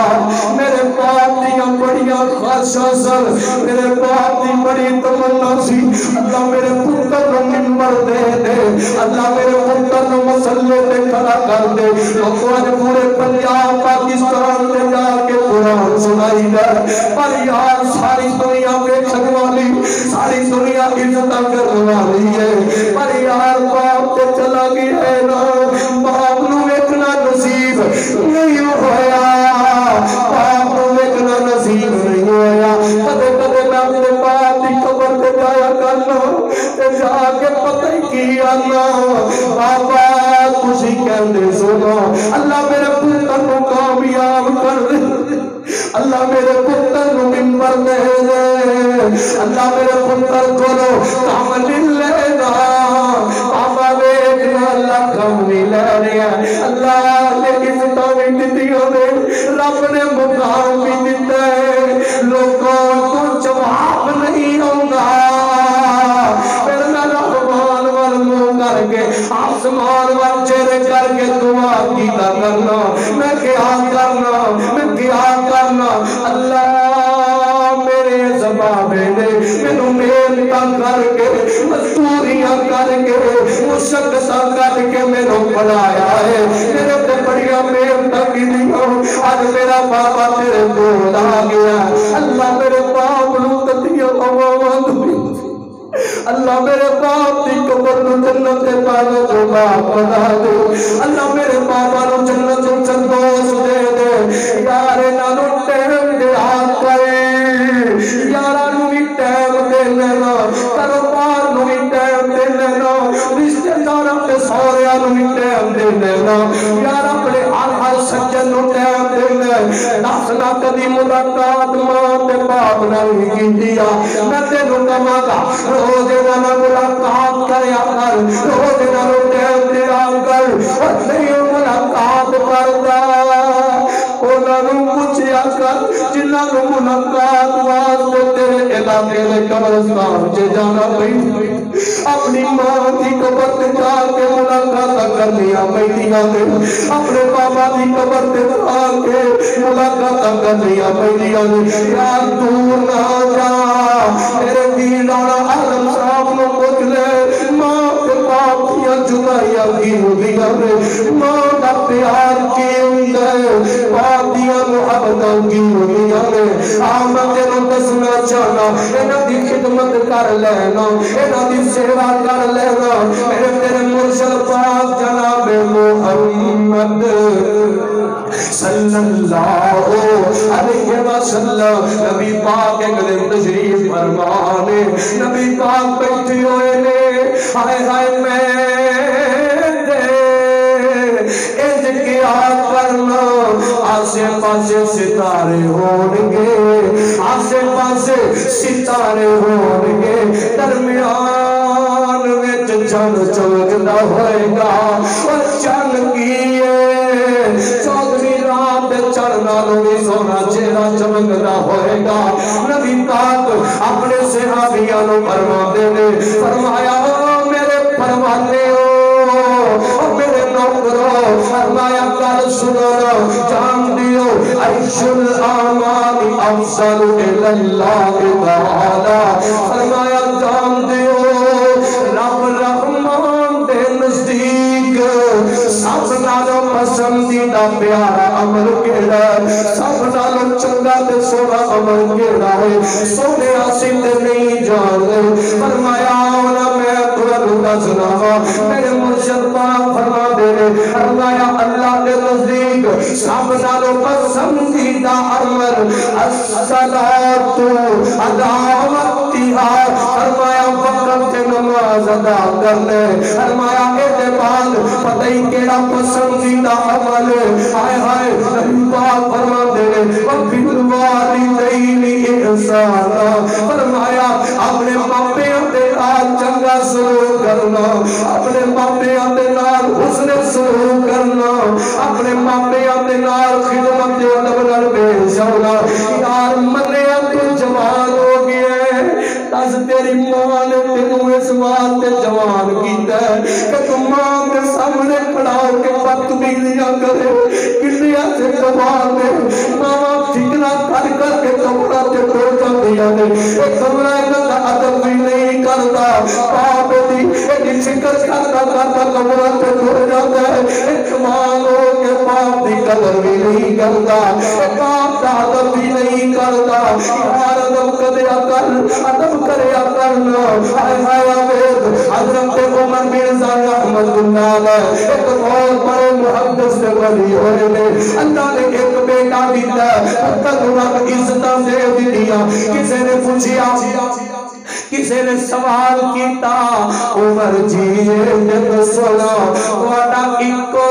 میرے باپ دیا بڑیاں خواہشاں سن میرے باپ دی بڑی تمنا سی اللہ میرے پتر نو منبر دے دے اللہ میرے پتر نو مسلے تے کھڑا کر دے لوگوں نے پورے پنجاب پاکستان میں جا کے قرآن سنائی دے پر یار ساری دنیا ویکھن والی ساری دنیا عزت کرنے والی ہے پر یار باپ تے چلا گیا ہے نا باپ نو ویکھنا نصیب نہیں ہویا باپ نو ویکھنا نصیب نہیں ہویا کدے کدے میں اپنے باپ کی قبر تے جایا کرنا تے جا کے پتہ ہی کی آنا بابا تسی کہندے سنو اللہ میرے پتر نو کامیاب کر دے اللہ میرے پتر نو منبر دے دے اللہ میرے پتر کو کام لینا بابا ویکھنا اللہ کام نہیں لے رہا اللہ نے عزتاں بھی دتیاں نے رب نے مقام بھی دتا ہے لوگوں کو جواب نہیں آوندا پھر میں رحمان وال منہ کر کے آسمان وال چہرے کر کے دعا کیتا کرنا میں کیا کرنا اللہ میرے زبابے نے مینوں محنت کر کے مزدوریاں کر کے مشقتاں کر کے مینوں بنایا ہے میرے تے بڑیاں محنتاں کیتیاں اج میرا بابا تیرے کول آ گیا اللہ میرے باپ نوں تتیاں ہواواں اللہ میرے باپ دی قبر نو جنت دے پاوے تو باپ بنا دے اللہ میرے بابا نو جنت دے چندوس دے دے یار انہاں نو ٹائم دے ہاتھ کرے یاراں نو بھی ٹائم دے لینا کاروبار نو بھی ٹائم دے لینا رشتہ داراں تے سوریاں نو بھی ٹائم دے لینا یار اپنے ہر سجن نو ٹائم دے لینا دسنا کدی ملاقات ماں تے باپ نال ہی کیتی آ میں تینوں کہاں گا روزے نال ملاقات کریا کر روزے نال ٹائم دیا کر اور نہیں ملاقات کردا انہاں نوں پوچھیا کر جنہاں نوں ملاقات واسطے تیرے علاقے دے قبرستان چ جانا پئی اپنی ماں دی قبر تے جا کے ملاقات کرنیاں پیندیاں نے اپنے بابا دی قبر تے جا کے ملاقات کرنیاں پیندیاں نے یار دور نہ جا میرے دین والا عالم صاحب نو پوچھ لے ماں تے باپ دیا جدائیاں پائیاں کی ہوگیاں نے ماں دا پیار کی اندر پاپیاں محبتاں کی ہوگیاں نے آمد نو دسنا چاہنا انہاں دی خدمت کر لینا انہاں دی سیوا کر لینا میرے تیرے مرشد پاک جناب محمد صلی اللہ علیہ وسلم نبی پاک ایک دن تشریف فرمانے نبی پاک بیٹھے ہوئے نے ہائے ہائے میں کرنا آسے پاسے ستارے ہونگے آسے پاسے ستارے ہونگے درمیان وچ چند چمکدا ہوئے گا اور چند کیے چودھویں رات چڑھنا نوی سونا چہرہ چمکدا ہوئے گا نبی پاک اپنے صحابیاں نو فرماتے نے فرمایا میرے پروانے ہو میرے نوکرو فرمایا کر سنو جان دیو عیش الاعمال افضل اللہ تعالی فرمایا جان دیو رب رحمان دے نزدیک سب نالوں پسندیدہ پیارا عمل کیڑا سب نالوں چنگا تے سونا عمل کیڑا ہے سونے حاصل نہیں جان فرمایا اونا میں تمہیں دسنا میرے مرشد پاک فرما دے فرمایا اللہ کے نزدیک سب نالوں پسندیدہ عمل الصلاۃ ادا وقتها فرمایا وقت سے نماز ادا کرنے فرمایا اے بعد پتہ ہی کیڑا پسندیدہ عمل ہائے ہائے نبی پاک فرما دے وبالوالدین احسانا فرمایا اپنے باپیاں دے نال چنگا سلوک کرنا اپنے باپیاں دے نال حسن سلوک کرنا اپنے باپیاں دے نال خدمت دے ادب نال پیش ہونا یار منیا تو جوان ہو گیا دس تیری ماں نے تینوں اس واسطے جوان کیتا ہے کہ تم ماں کے سامنے کھڑا ہو کے بدتمیزیاں کرے کنیا سے جوان نے ماں ٹھکنا کر کر کے کمرہ تے ٹوڑ جاندیاں نے ایک کمرہ انہاں دا ادب بھی نہیں کرتا باپ دی ایک فکر کرتا کمرہ تے ٹوڑ جاتا ہے ایک ماں ہو کے باپ دی قدر بھی نہیں کرتا باپ دا ادب بھی نہیں کرتا یار ادب کریا کر ادب کریا کرنا ہائے ہائے عبید حضرت عمر بن زید رحمت اللہ علیہ ایک بہت بڑے محدث سے ولی ہوئے نے اللہ نے ایک بیٹا دیتا تک رب عزتاں دے دیا کسی نے پوچھیا کسی نے سوال کیتا عمر جی تے سنا تہاڈا اکو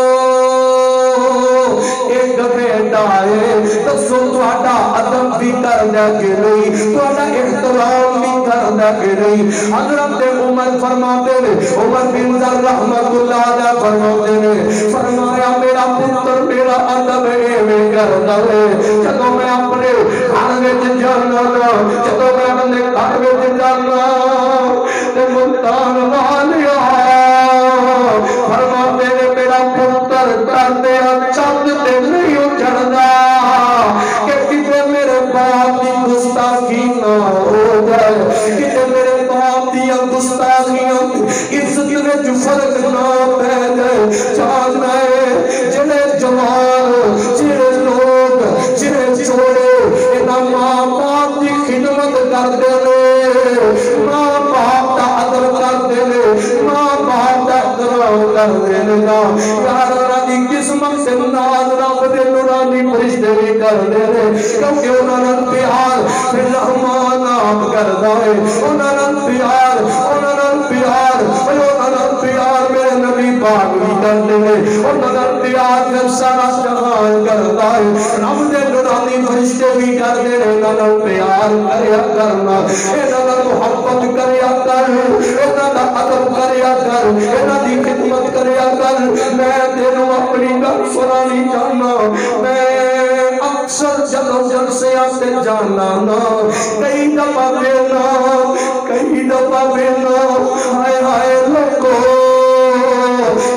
ایک بیٹا ہے دسو تہاڈا ادب بھی کردا کہ نہیں تہاڈا احترام بھی کردا کہ نہیں حضرت عمر فرماتے نے عمر بن زید رحمت اللہ علیہ فرماتے نے فرمایا میرا پتر میرا ادب ایویں کردا ہے جدوں میں اپنے گھر وچ جانا جدوں میں اپنے گھر وچ جانا تے ملتان والیا فرماتے نے میرا پتر کرتے چند تے نہیں اجڑدا کہ کتے میرے باپ دی گستاخی نہ ہو جائے کتے میرے باپ دی گستاخیاں عزت وچ فرق نہ پے جائے جاننا ہے جڑے جوان جڑے لوگ جڑے چھوڑے انہاں ماں باپ دی خدمت کردے نے ماں باپ دا ادب کردے نے ماں باپ دا احترام کردے نے یار انہاں دی قسمت سے ناز رب دے نورانی فرشتے بھی کردے نے کیونکہ انہاں نال پیار پھر رحمان آپ کردا ہے انہاں نال پیار میرے نبی پاک بھی کردے نے انہاں نال پیار پھر سارا جہان کردا ہے رب دے نورانی فرشتے بھی کردے نے انہاں نال پیار کریا کرنا انہاں نال محبت کریا کر انہاں دا ادب کریا کر انہاں دی خدمت کریا کر میں تینوں اپنی گل سنانی چاہنا میں اکثر جدوں جلسے آتے جانا نا کئی دفعہ ویلا ہائے ہائے لوگو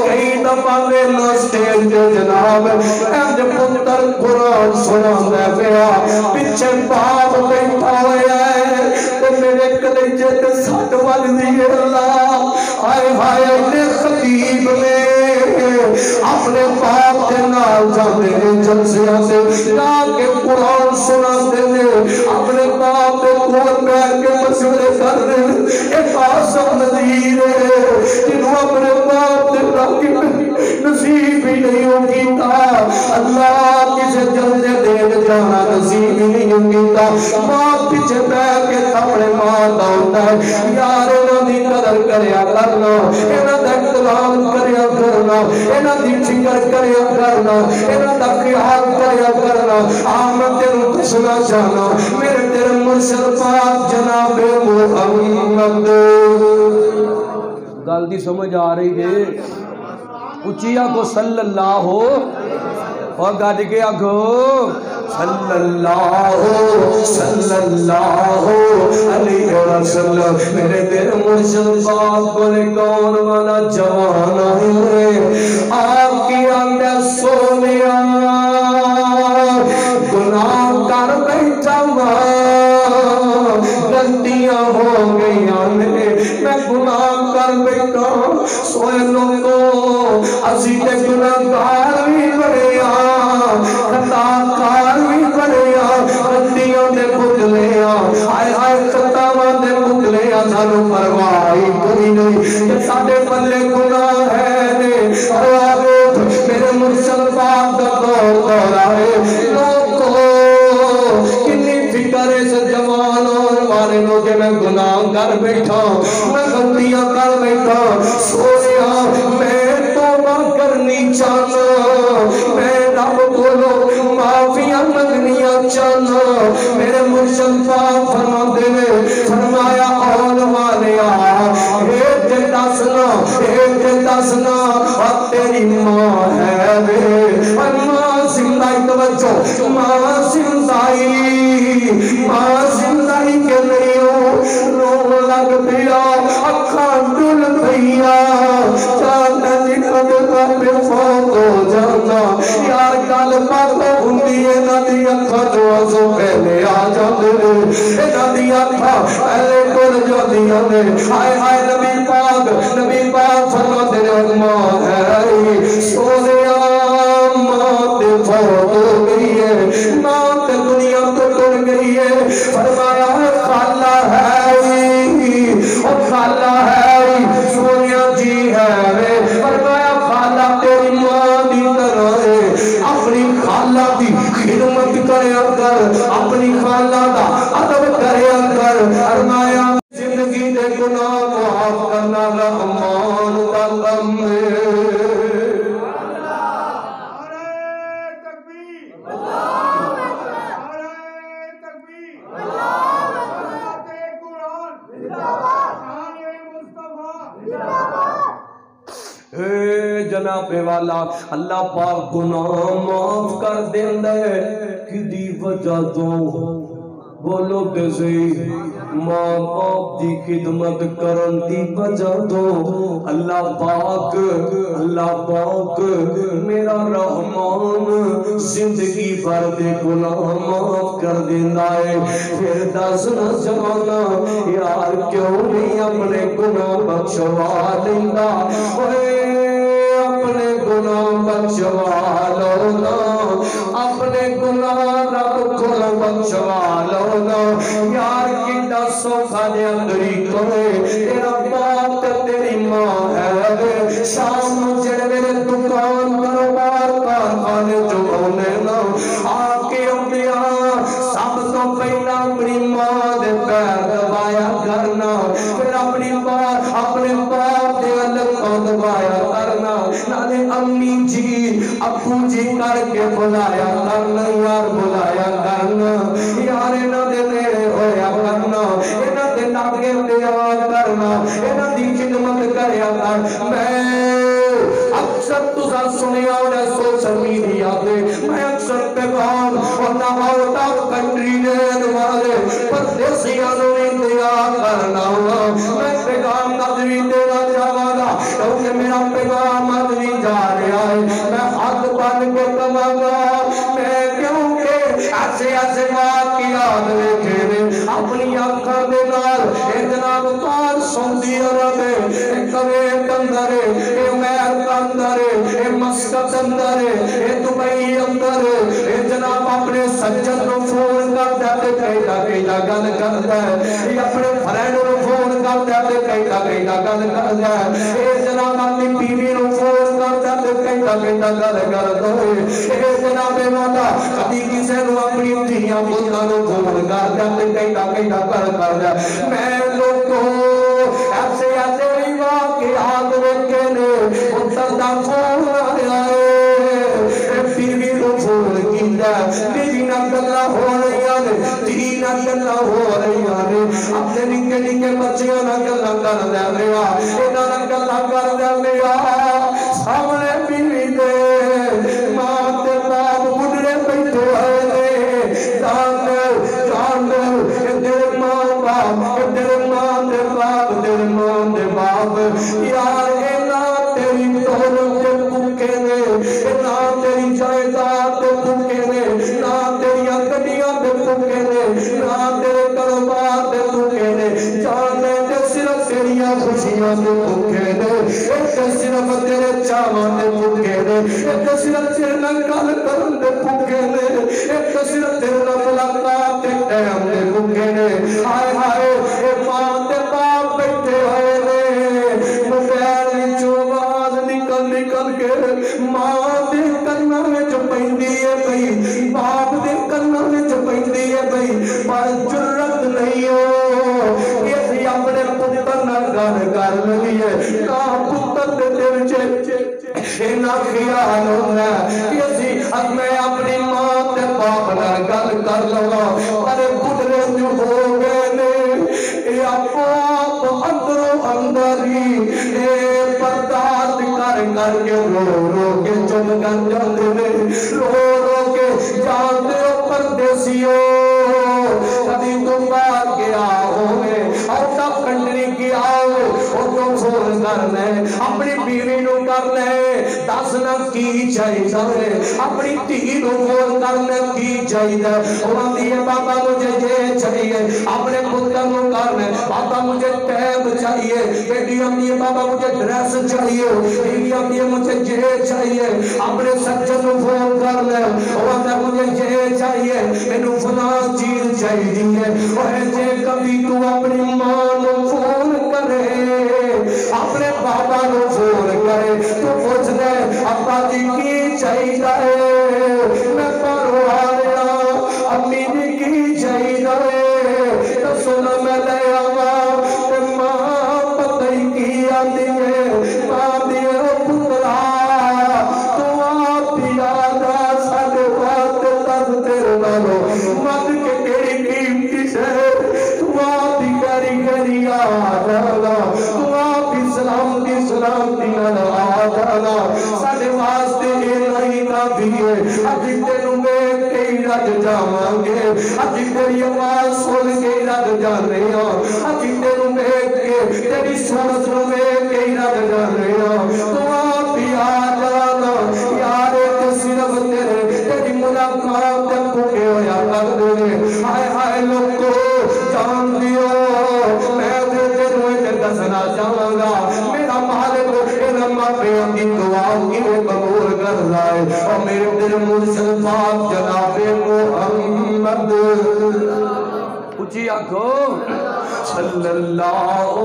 کئی دفعہ ویلا سٹیج تے جناب اج پتر قرآن سناوندا پیا پیچھے باپ بیٹھا ہویا ہے تے میرے کلیجے تے سٹ والدی اللہ آئے ہائے اپنے خطیب میں اپنے باپ کے نال جانے جلسیاں سے جا کے قرآن سناتے ہیں اپنے باپ کے کول بیٹھ کے مشورے کر دیں ایک آسم نظیر ہے جنہوں اپنے باپ کے راکب نصیب ہی نہیں ہوگی تا اللہ کسے جلدے دین جانا نصیب ہی نہیں ہوگی تا باپ پیچھے بیٹھ کے تھپڑے مارتا ہوتا ہے یار انہوں دی قدر کریا کرنا انہوں دا احترام کریا کرنا انہوں دی فکر کریا کرنا انہوں دا خیال کریا کرنا آمد تیروں دسنا چاہنا میرے تیرے مرشد پاک جناب محمد گل دی سمجھ آ رہی ہے اچھیا کو صلی اللہ اور گاڑ کے آگو صلی اللہ علیہ وسلم میرے دیر مرشد پاک بولے کون والا جوان آئے آپ کی آنگے سونیا گناہ کر بیٹھا غلطیاں ہو گئی میں گناہ کر بیٹھا سوئے لوگوں اسی تے گناہگار بھی بڑے خطا کار بھی بڑے غلطیاں دے بدلے آئے آئے خطاواں دے بدلے سانو پرواہی کوئی نہیں کہ ساڈے پلے گناہ ہے نے میرے مرشد پاک دا دور آئے لوگوں کنی فکر اس جوان اور مارے لو کہ میں گناہ کر بیٹھا میں غلطیاں کر بیٹھا سویا میں توبہ کرنی چاہنا میں رب بولو معافیاں منگنیاں چاہنا میرے مرشد پاک فرماتے ہیں فرمایا اول والیا ایک دسنا اور تیری ماں ہے ماں زندائی توجہ ماں زندائی کے نہیں ہو رو لگ پیا اکھاں ڈل پیا چاہتا نکل پہ فوت ہو جانا یار گل بات ہوندی ہے نہ دی اکھاں تو آنسو پہلے آ جاندے نے نہ دی اکھاں پہلے ٹر جاندیاں نے ہائے ہائے نبی پاک فرماتے نے ماں ہے سونیا ماں تے فوت ہو گئی ہے ماں تے دنیا تو ٹر گئی ہے فرمایا خالہ ہے اور خالہ ہے سونیا جی ہے فرمایا خالہ تیری ماں دی طرح ہے اپنی خالہ دی خدمت کریا کر اپنی خالہ دا ادب کریا کر فرمایا زندگی دے گناہ معاف کرنا رحمان دا کم ہے جناب والا اللہ پاک گناہ معاف کر دیندہ ہے کدی وجہ دو بولو دسی ماں باپ دی خدمت کرن دی وجہ دو اللہ پاک میرا رحمان زندگی بھر دے گناہ معاف کر دیندہ ہے پھر دسنا جوانا یار کیوں نہیں اپنے گناہ بخشوا دیندہ اپنے گناہ بخشوا لو نا اپنے گناہ رب کو بخشوا لو نا یار کتا سوکھا دے اندری کوئے تیرا باپ تیری ماں ہے شام مجھے میرے دکان کاروبار کارخانے جو ہونے نا آکے انبیاء سب تو پہلا اپنی ماں دے پیر دبایا کرنا پھر اپنے باپ دے الگ دبایا کرنا نالے امی جی ابو جی کر کے بلایا کرنا یار بلایا کرنا یار انہاں دے نیڑے ہویا کرنا انہاں دے لاگے پیار کرنا انہاں دی خدمت کریا کر میں اکثر تسا سنیا ہونا سوشل میڈیا دے میں اکثر پیغام اور آؤٹ آف کنٹری دے والے پردیسیاں نو انتظار کرنا میں پیغام نظری دینا چاہوانا کیونکہ میرا پیغام نظری جا رہا ہے میں ہاتھ بن کے کمانا میں کیونکہ ایسے واقعات دیکھے نے اپنی آنکھاں دے نال جناب پاک سعودی عرب کویت اندر امریکہ اندر مسقط اندر دبئی اندر جناب اپنے سجد نو فون کرتا تے کہتا گل کرتا ہے اپنے فرینڈ نو فون کرتا تے کہتا گل کرتا ہے جناب اپنی بیوی نو فون کرتا تے کہتا گل کرتا ہے جناب مولا کبھی کسی نو اپنی دھیاں پوتاں نو فون کرتا تے کہتا گل کرتا ہے میں لوگوں ایسے ایسے واقعات ویکھے نے پتر دا فون آیا ہے بیوی نو فون کیتا بیوی نال گلاں ہو رہیاں نے دھی نال گلاں ہو رہیاں نے اپنے نکے نکے بچیاں نال گلاں کر لے رہا انہاں نال گلاں کر لے رہا سامنے بیوی دے ماں تے باپ بڈھڑے بیٹھے ہوئے نے جان تیرے ماں باپ تیرے ماں دے باپ تیرے ماں دے باپ یار تیری دولت دے بھوکے نے نہ تیری جائیداد دے بھوکے نے نہ تیری گڈیاں دے بھوکے نے نہ تیرے کاروبار دے بھوکے نے جان دے صرف تیریاں خوشیاں دے بھوکے نے ایک صرف تیرے چاواں دے بھوکے نے ایک صرف تیرے نال گل کرن دے بھوکے نے ایک صرف تیرے نال ملاقات دے ٹائم دے بھوکے نے ہائے ہائے اے ماں تے باپ بیٹھے ہوئے نے موبائل وچوں آواز نکل کے ماں دے کناں وچ پیندی ہے بھئی باپ دے کناں وچ پیندی ہے بھئی پر جرت نہیں ہو کہ اسی اپنے پتر نال گل کر لئیے نہ پتر دے دل وچ اینا خیال ہونا کہ اسی میں اپنی ماں تے باپ نال گل کر لواں پر بڈھڑے جو ہو گئے نے اے آپ اندروں اندر ہی برداشت کر کے رو کے چپ کر جاندے نے رو کے جاندے ہو پردیسیوں کبھی تم باہر گیا ہوئے آؤٹ آف کنٹری گیا ہو اور تم فون کرنے اپنی بیوی نو کرنے دسنا کی چاہیے اپنی دھی نو فون کرنے کی چاہیے وہ دیے بابا مجھے یہ چاہیے اپنے پتر نو کرنے بابا مجھے ٹیب چاہیے بیٹی امی بابا مجھے ڈریس چاہیے بیوی امی مجھے یہ چاہیے اپنے سجد نو فون کر لے وہ مجھے یہ چاہیے مینوں فلاں چیز چاہیے اور جے کبھی تو اپنی ماں نو فون کرے اپنے بابا نو فون کرے تو پوچھ دے ابا جی کی چاہیے میں پڑھو آ رہا امی جی کی چاہیے تو سن میں لے آواں ماں پتہ ہی کی آتی ہے ماں دیے پترا تو آپ یادا ساڈے بات دس تیرے نالو مت کے کیڑی قیمتی سے تو آپ گری گری آ جانا تو آپ سلامتی نال آ جانا ساڈے واسطے یہ نہیں کافی ہے اج تینوں ویکھ کے ہی رج جاواں گے اج تیری آواز سن کے ہی رج جانے ہاں اج تینوں ویکھ کے تیری صورت نو ویکھ کے ہی رج جانے ہاں تو آپ ہی آ جانا یار تے صرف تیری ملاقات تے بھوکے ہویا کرتے نے ہائے ہائے لوگو جان دیو میں تینوں ایک دسنا چاہاں گا میرا مالک ماپیوں کی دعا کی قبول کر رہا ہے اور میرے دل مرشد پاک جناب محمد اچھی آنکھو صلی اللہ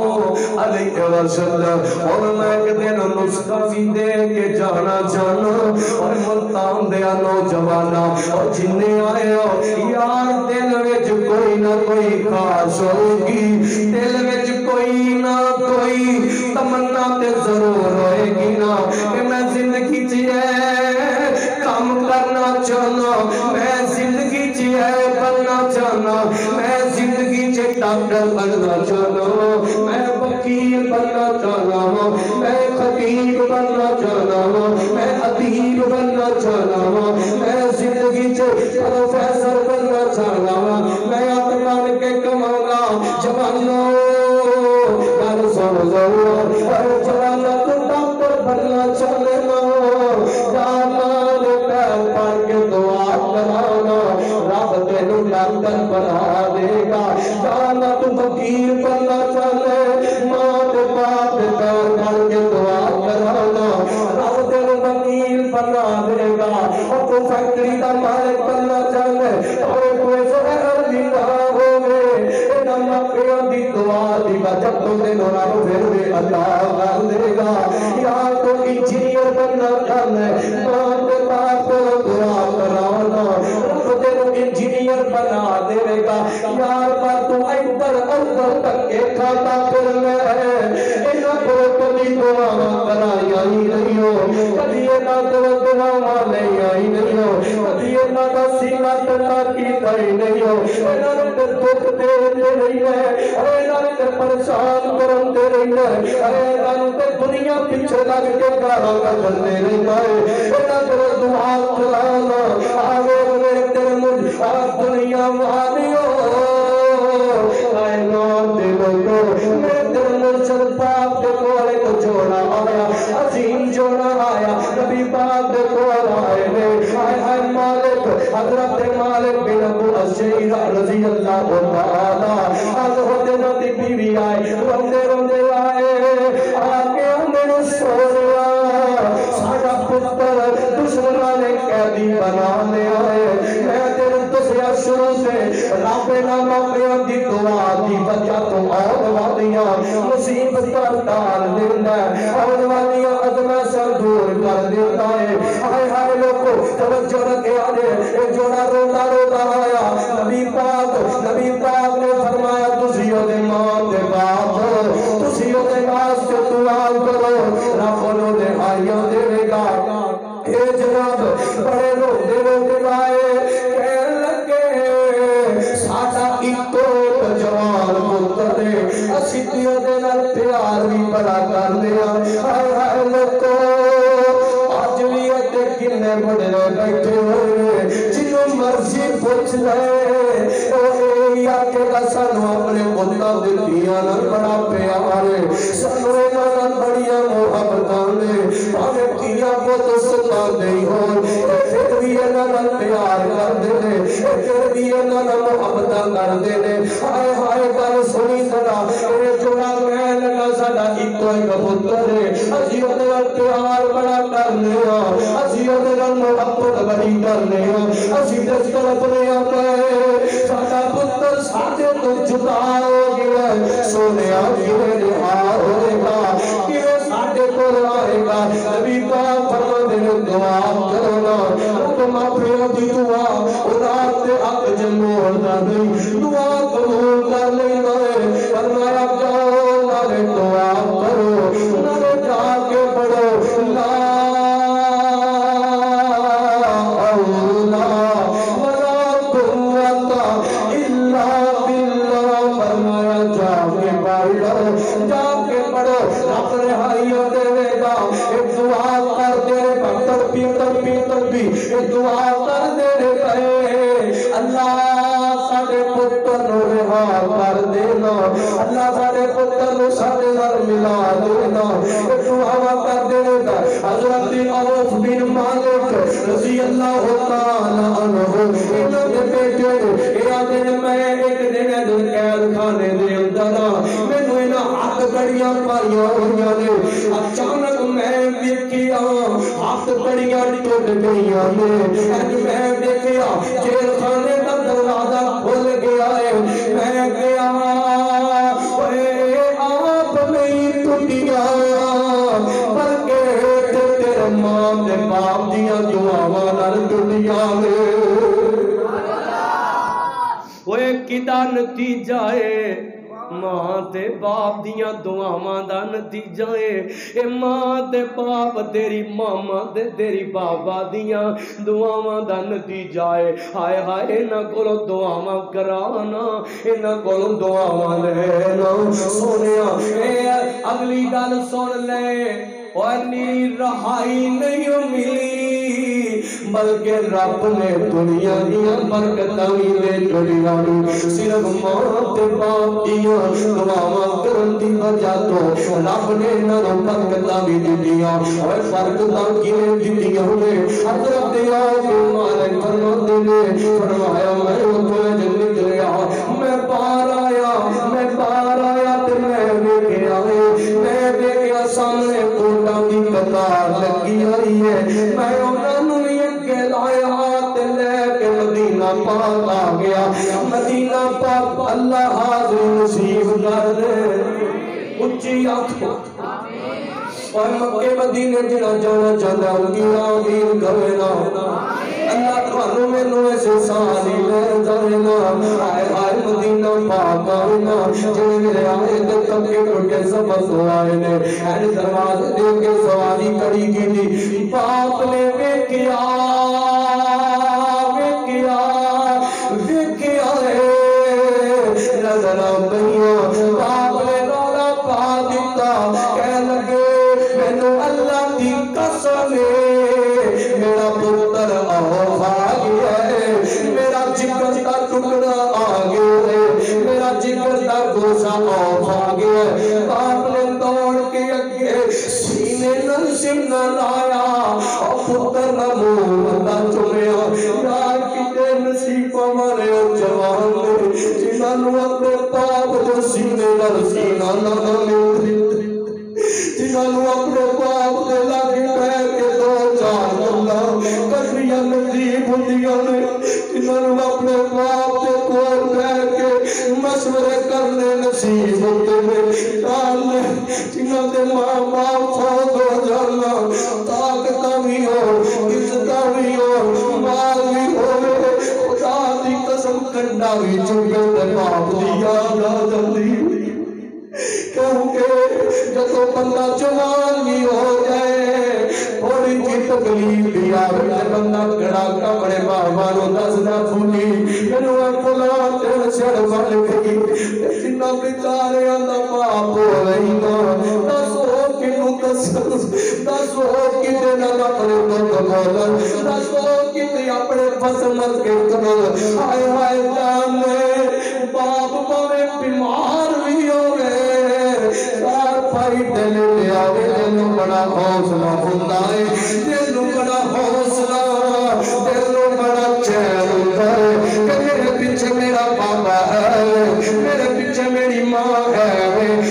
علیہ وسلم اور میں ایک دن نسخہ بھی دے کے جانا جانا اور ملتان دیا نوجوانا اور جنہیں آئے ہو یار دل وچ کوئی نہ کوئی خاص ہوگی دل وچ کوئی نہ کوئی تمنا تے ضرور ہوئے گی نا کہ میں زندگی چیئے کام کرنا چاہنا میں زندگی چیئے بننا چاہنا میں زندگی چیئے ڈاکٹر بننا چاہنا میں وکیل بننا چاہنا میں خطیب بننا چاہنا میں ادیب بننا چاہنا میں زندگی چیئے پروفیسر بننا چاہنا میں آپ بن کے کماؤں گا جوانوں گل سن لو اور جوانا تو ڈاکٹر بننا چاہنے جانا پڑھ کے دعا کرانا رب تینوں ڈاکٹر بنا دے گا جانا تو فقیر بننا چاہے ماں دے باپ دے پیر پڑ کے دعا کرانا رب تینو وکیل بنا دے گا اور تو فیکٹری دا مالک بننا چاہے اور کوئی زہر بھی نہ ہوگے اینا مقیاں دی دعا دی وجہ تو تینو رب پھر بھی عطا کر دے گا یا تو انجینئر بننا چاہے ماں دے باپ کو دعا کرانا رب تینو انجینئر بنا دے گا یار پر تو ادھر ادھر تک کے کھاتا پھر میں ہے اینا کو کبھی دعا کرائی آئی نہیں ہو کبھی اینا کو دعا نہیں آئی نہیں ہو کبھی اینا کا سینہ تنا کی تائی نہیں ہو اینا نے دکھ دے رہی ہے اینا نے پریشان کرن دے رہی ہے اینا نے دنیا پیچھے لگ کے گاڑا کر دے رہی ہے اینا کو دعا کرانا آگے میرے تیرے مجھ دنیا مہانیوں کائنات دے لوگوں میرے دل مرشد پاک دے کولے کو جوڑا آیا عظیم جوڑا آیا نبی پاک دے کول آئے ہائے مالک حضرت مالک بن ابو الشیخ رضی اللہ تعالی حضرت نبی بیوی آئے روندے روندے آئے آگے ہمیں سویا ساڑا پتر دشمنہ نے قیدی بنا لے آئے میں دل دسیا شروع سے رب نام اپنی دی دعا دی وجہ تو آن والیاں مصیبت پر ڈال دینا ہے آن والیاں عظمہ سر دور کر دیتا ہے آئے ہائے لوگوں توجہ رکھے آنے ایک جوڑا روتا روتا آیا نبی پاک نے فرمایا تسیوں دے ماں دے باپ تسیوں دے واسطے دعا کرو رب انہوں نے آئیاں دے گا اے جناب بڑے روتے روتے آئے کہنے لگے ساڑا ایکو جوان مطلے اسیتیوں دے نال پیار بھی بڑا کر دیا ہائے ہائے لوگو آج بھی ایتے کنے بڑے بیٹھے ہوئے جنہوں مرضی پوچھ لے یا کہ سانو اپنے پتہ دلیا نال بڑا پیار ہے سانو نال بڑیا محبتاں نے ہمیں کیا بہت ستا نہیں ہو پھر بھی نال پیار کر دے پھر بھی نال محبتاں کر دے ہائے ہائے گل سنی ذرا اے جوڑا کہنے لگا ساڈا ایکو ایک پتر ہے اسی اودے نال پیار بڑا کرنے ہاں اسی اودے نال محبت بڑی کرنے ہاں اسی دس کلپنے آتے ساڈا پتر ساڈے تو جدا ہو گیا سونیا کیویں رہا ہوئے گا کیویں ساڈے کول آئے گا نبی پاک فرماندے نے دعا کرو نا تم اپنی دی دعا رات دے حق جموڑ دا نہیں دعا قبول کر لینا ہے فرمایا جاؤ نالے دعا کرو نالے جا کے پڑھو لا جا کے پڑھو اپنے ہائیوں دے گا ایک دعا کر دے تڑپی ایک دعا کر دے گئے اللہ ساڑے پتر نو رہا کر دینا اللہ ساڑے پتر نو ساڑے نال ملا دینا ایک دعا کر دے گا حضرت عوف بن مالک رضی اللہ تعالی عنہ انہوں نے بیٹے اے آدھے میں ایک دن قید خانے دے اندر میں نے ہاتھ کڑیاں پائیاں ہوئیاں نے اچانک میں دیکھیا ہاتھ کڑیاں ٹوٹ گئیاں نے میں دیکھیا جیل خانے کا دروازہ کھل گیا ہے میں گیا اے آپ نہیں ٹوٹیا بلکہ تیرے ماں دے باپ دیاں دعاواں نال ٹوٹیاں نے اوے کیدا نتیجہ ہے ماں تے باپ دیاں دعاواں دا نتیجہ ہے اے ماں تے باپ تیری ماما تے تیری بابا دیاں دعاواں دا نتیجہ ہے ہائے ہائے انہاں کولوں دعاواں کرانا انہاں کولوں دعاواں لینا سونیا اے اگلی گل سن لے اور رہائی نہیں ملی بلکہ رب نے دنیا دیا برکتاں بھی دے چھڑیاں صرف ماں تے باپ دیا دعاواں کرن دی وجہ تو رب نے انہاں نوں برکتاں بھی دتیاں اور برکتاں کیویں دتیاں نے حضرت مالک فرماتے نے فرمایا میں اوتھے جنت لیا میں باہر آیا تے میں ویکھیا سامنے کوٹاں دی قطار لگی ہوئی ہے میں انہاں نوں اگے لایا تے لے کے مدینہ پاک آ گیا مدینہ پاک اللہ حاضر نصیب کر دے اچھی آنکھوں اور مکے مدینے جڑا جانا چاہتا ہوں کی آمین کرے نا اللہ تھانوں مینوں ایسے سانی لے جائے نا آئے آئے مدینہ پاک آئے نا جڑے میرے آئے تے تکے ٹوٹے سفر تو آئے نے این دروازے دے کے سواری کری کی تھی باپ نے ویکھیا نظر آئے باپ نے رولا پا دیتا کہہ لگے مینوں اللہ دی قسم میرا پتر آ گیا ہے میرا جگر کا ٹکڑا آ گیا ہے میرا جگر کا گوشہ آ گیا ہے باپ نے دوڑ کے اگے سینے نال سینہ لایا اور پتر نہ منہ دا چومیا یار کتے نصیب ہمارے جوان نے جنہاں نوں اپنے باپ دے سینے نال سینہ لایا جنہاں نوں اپنے باپ دے لاگے بیٹھ کے دو چار گلاں کرنیاں نصیب ہوندیاں نے جنہاں نوں اپنے باپ دے کول بیٹھ کے مشورے کرنے نصیب ہوندے نے جنہاں دے ماں باپ فوت ہو جانا طاقتاں بھی ہو عزتاں بھی ہو مال بھی ہوے خدا دی قسم کنڈا بھی چکے تے باپ دی یاد آ جاندی کیونکہ جدو بندہ جوان بھی ہو جائے تھوڑی جی تکلیف بھی آئے بندہ کڑا کپڑے بابا نو دسنا پھولی مینوں فلاں دن سر بن گئی جنہ بیچارے دا باپ ہو رہی نا دسو کنوں دسو کتے نال اپنے دکھ بولن دسو کتے اپنے فصل کے کرن ہائے ہائے جان باپ پاوے بیمار بھی ہوئے پائی دل لیا دل بڑا حوصلہ ہوتا ہے دل بڑا حوصلہ دل بڑا چین ہوتا ہے کہ میرے پیچھے میرا پاپا ہے میرے پیچھے میری ماں ہے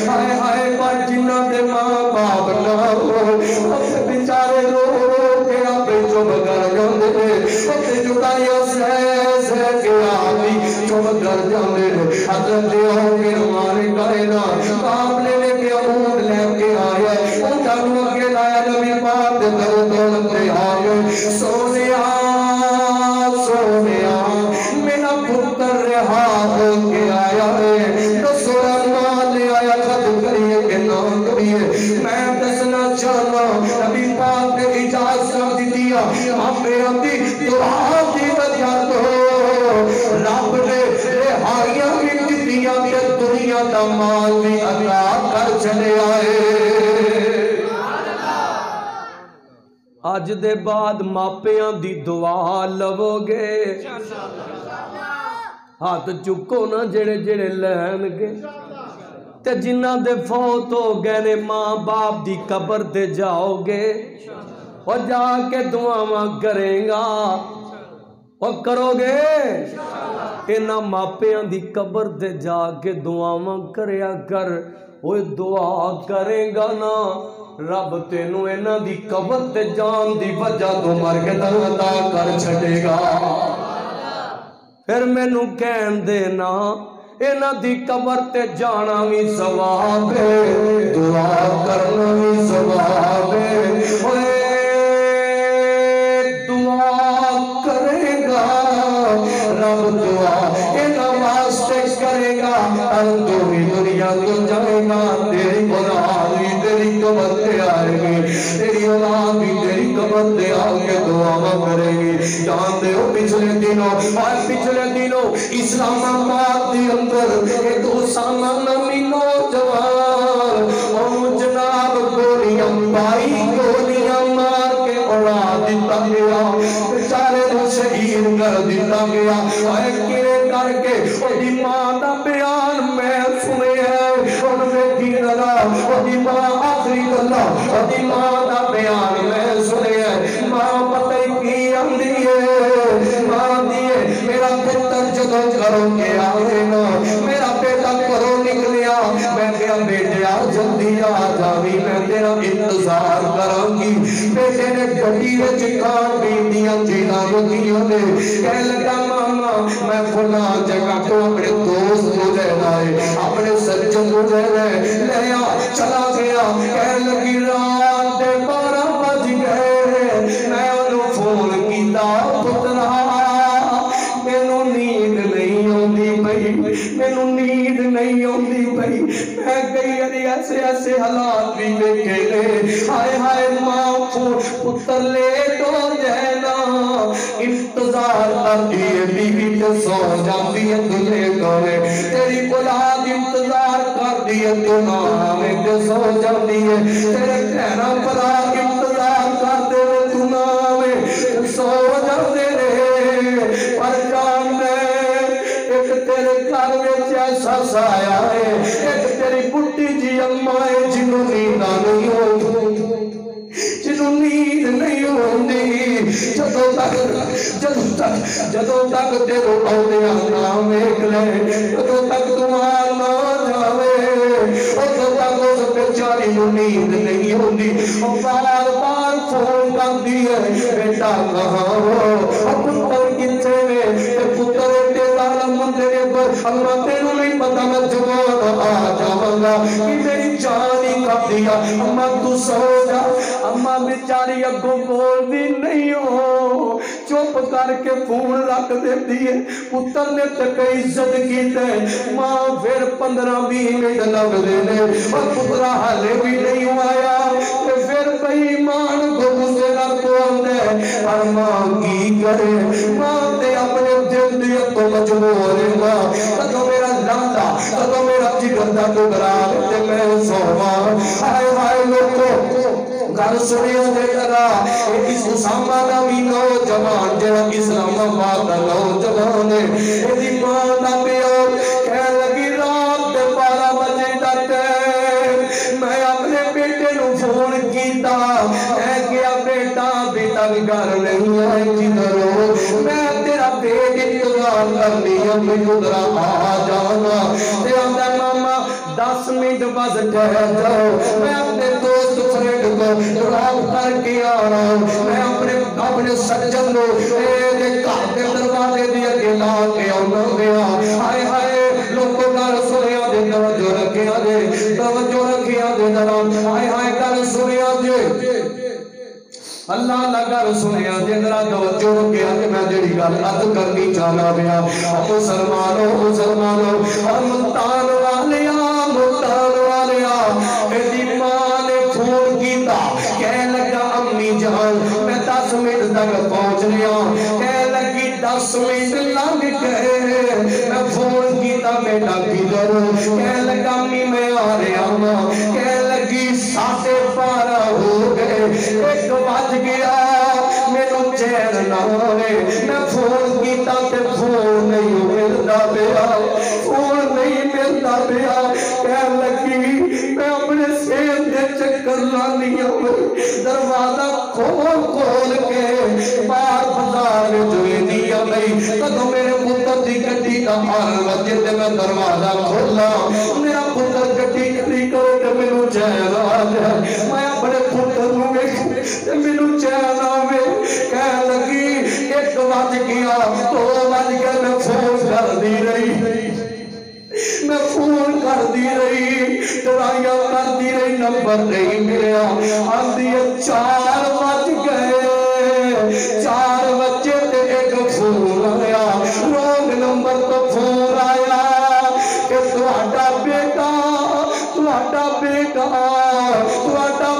ہائے ہائے پر جنہ دے ماں باپ نہ ہو اپنے بیچارے رو رو کے اپنے چوب کر جاندے اپنے جدائیوں سے کے آدھی چوب کر جاندے حضرت ہو کے ہمارے کائنا باپ نے کے اونٹ لے کے آیا اونٹا نو کے لایا نبی پاک دے در دولت دے آگے سونیا میرا پتر رہا ہو کے آیا ہے دسوڑا مال لے آیا خط کریے کہ نہ کریے میں دسنا چاہنا نبی پاک نے اجازت دی دیا ہمیں اپنی دعا دی وجہ تو رب نے رہائیاں بھی دنیا کے دنیا دا مال بھی عطا کر چلے آئے آج دے بعد ماپیاں دی دعا لو گے ہاتھ چکو نا جڑے جڑے لین گے تے جنہ دے فوت ہو گئے نے ماں باپ دی قبر تے جاؤ گے اور جا کے دعاواں کریں گا اور کرو گے اینا ماپیاں دی قبر تے جا کے دعاواں کریا کر اوہ دعا کرے گا نا رب تینوں اینا دی قبر تے جان دی وجہ تو مرگت عطا کر چھڑے گا پھر میں نو کہن دینا اینا دی قبر تے جانا بھی ثواب ہے دعا کرنا بھی ثواب ہے دعا کرے گا رب دعا اینا واسطے کرے گا تو بھی دنیا تو جائے گا تیری اولاد بھی تیری قبر تے آئے گی تیری اولاد بھی تیری قبر تے آ کے دعا کرے گی جانتے ہو پچھلے دنوں اسلام آباد دی اندر ایک اسامہ نامی نوجوان اور جناب گولیاں پائی چلا گیا اے کیڑے کر کے اودی ماں دا بیان میں سنے ہے ان ویکھی ذرا اودی ماں آخری گلا اودی ماں دا بیان میں سنے ہے ماں پتہ کی آندی ہے ماں دیے میرا پتر جدوں گھروں کے آئے نا میرا بیٹا گھروں نکلیا میں کیا بیٹیا جلدی آ جاوی میں تیرا انتظار کراں گی بیٹے نے گڈی وچ کھان پین دیاں چیزاں رکھیاں نے کہہ لگا ماما میں فلاں جگہ تو اپنے دوست کو لینا ہے اپنے سجن کو لینا ہے لے آ چلا گیا کہہ لگی رات دے 12 بج گئے میں انہوں فون کیتا پترا مینوں نیند نہیں آندی پئی مینوں نیند نہیں آندی پئی میں کئی اری ایسے ایسے حالات بھی دیکھے نے ہائے ہائے ماں پتر لیٹ ہو جائے نا انتظار کرتی ہے بیوی تے سو جاتی ہے دلے گئے تیری اولاد انتظار کرتی ہے تو نامے تے سو جاتی ہے تیرے کہنا پلا انتظار کرتے ہوئے تو نامے سو جاتے رہے پر جان ایک تیرے گھر وچ ایسا سایہ ہے ایک تیری بڈھی جی اماں ہے جنوں نیند نہیں ہوندی جنوں نیند نہیں ہوندی جدوں تک تیرے آؤندیاں نہ ویکھ لے جدوں تک تمہار نہ جاوے ادوں تک اس بیچاری نوں نیند نہیں ہوندی بار بار فون کرتی ہے بیٹا کہاں ہو پتر کتنے نے پتر ایڈے ظالم تیرے پر اللہ تینوں نہیں پتا میں جوان آ جاواں گا کہ میری جان ہی کر دیا اماں تو سو جا اماں بیچاری اگوں بول دی نہیں ہو چپ کر کے فون رکھ دیتی ہے پتر نے تک عزت کیتا ہے ماں پھر 15-20 منٹ لگ دینے اور پترا حالے بھی نہیں آیا پھر بھئی مان کو غصے نہ پوندے اور ماں کی کرے ماں تے اپنے دل دی تو مجبور ہے ماں تو میرا لالا تو میرا جگر دا ٹکڑا تے میں سوواں ہائے ہائے لوگو گل سنیو تے ذرا اس اسامہ دا بھی نوجوان جڑا اسلام آباد دا نوجوان ہے ایدی ماں دا پیو کہہ لگی رات دے 12 بجے دا ٹائم میں اپنے بیٹے نو فون کیتا اے کیا بیٹا بیٹا گھر نہیں آئے کدھر ہو میں تیرا پیٹ انتظار کرنی ہے مجھے ذرا آ جانا تے آندا ماما 10 منٹ بس ٹھہر جاؤ میں اپنے دوست فرینڈ کو ڈراپ کر کے آ رہا ہوں میں اپنے سجن کو دے گھر کے دروازے دی اگے لا کے آنا گیا ہائے ہائے لوگوں گھر سنیا دے توجہ رکھیا دے ہائے ہائے گھر سنیا دے اللہ لگا سنیا دے ذرا توجہ رکھیا کہ میں جڑی گل عرض کرنی چاہنا پیا مسلمانوں اور ملتان والیا میری ماں نے فون کیتا کہہ لگا امی جان میں 10 منٹ تک پہنچ رہا کہہ لگی 10 منٹ لگ گئے میں فون کیتا بیٹا کدھر کہہ لگا امی میں آ رہا ہوں کہہ لگی 12:30 ہو گئے 1 بج گیا میرے چین نہ ہوئے میں فون کیتا تے فون نہیں ملتا پیا فون نہیں ملتا پیا کہہ لگی میں اپنے سین دے چکر لانی دروازہ کھول کے باہر بازار میں جوئے دیا نہیں تدو میرے پتر دی گڈی کا حال وجہ تے میں دروازہ کھولا میرا پتر گڈی کھڑی کرو کہ میرے چین آ جائے میں اپنے پتر نو تے میرے چین آوے کہہ لگی 1 بج گیا 2 بج گئے میں فون کر دی رہی میں فون کر دی رہی ٹرائیاں کر دی رہی نمبر نہیں ملیا آندھی 4 بج گئے 4 بجے تے ایک فون آیا رونگ نمبر تو فون آیا کہ تہاڈا بیٹا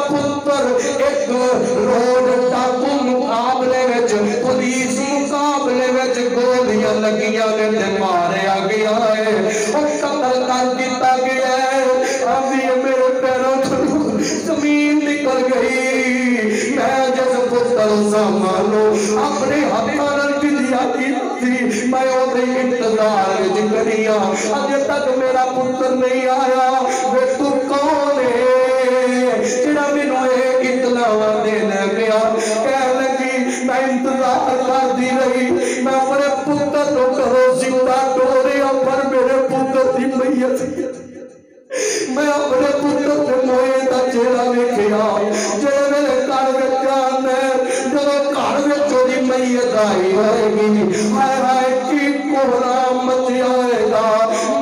پتر ایک روڈ ٹاپو مقابلے وچ پولیس مقابلے وچ گولیاں لگیاں نے تے ماریا گیا ہے او قتل کر دتا گیا ہے ابھی میرے پیروں تو زمین نکل گئی میں جس پتر سامانو اپنے ہاتھاں نال دیا تھی میں وہ انتظار کریاں اجے تک میرا پتر نہیں آیا وہ تو کون ہے جڑا مینوں اے اطلاع دینا پیا کہہ لگی میں انتظار کرتی رہی میں اپنے پتر کو گھروں زندہ ٹوریا پر میرے پتر دی میت میں اپنے پتر کے موئے دا چہرہ ویکھیا جے میرے گھر وچ آنا جب گھر وچ دی میت آئی ہوئے گی ہائے ہائے کی کوہرا مچیائے گا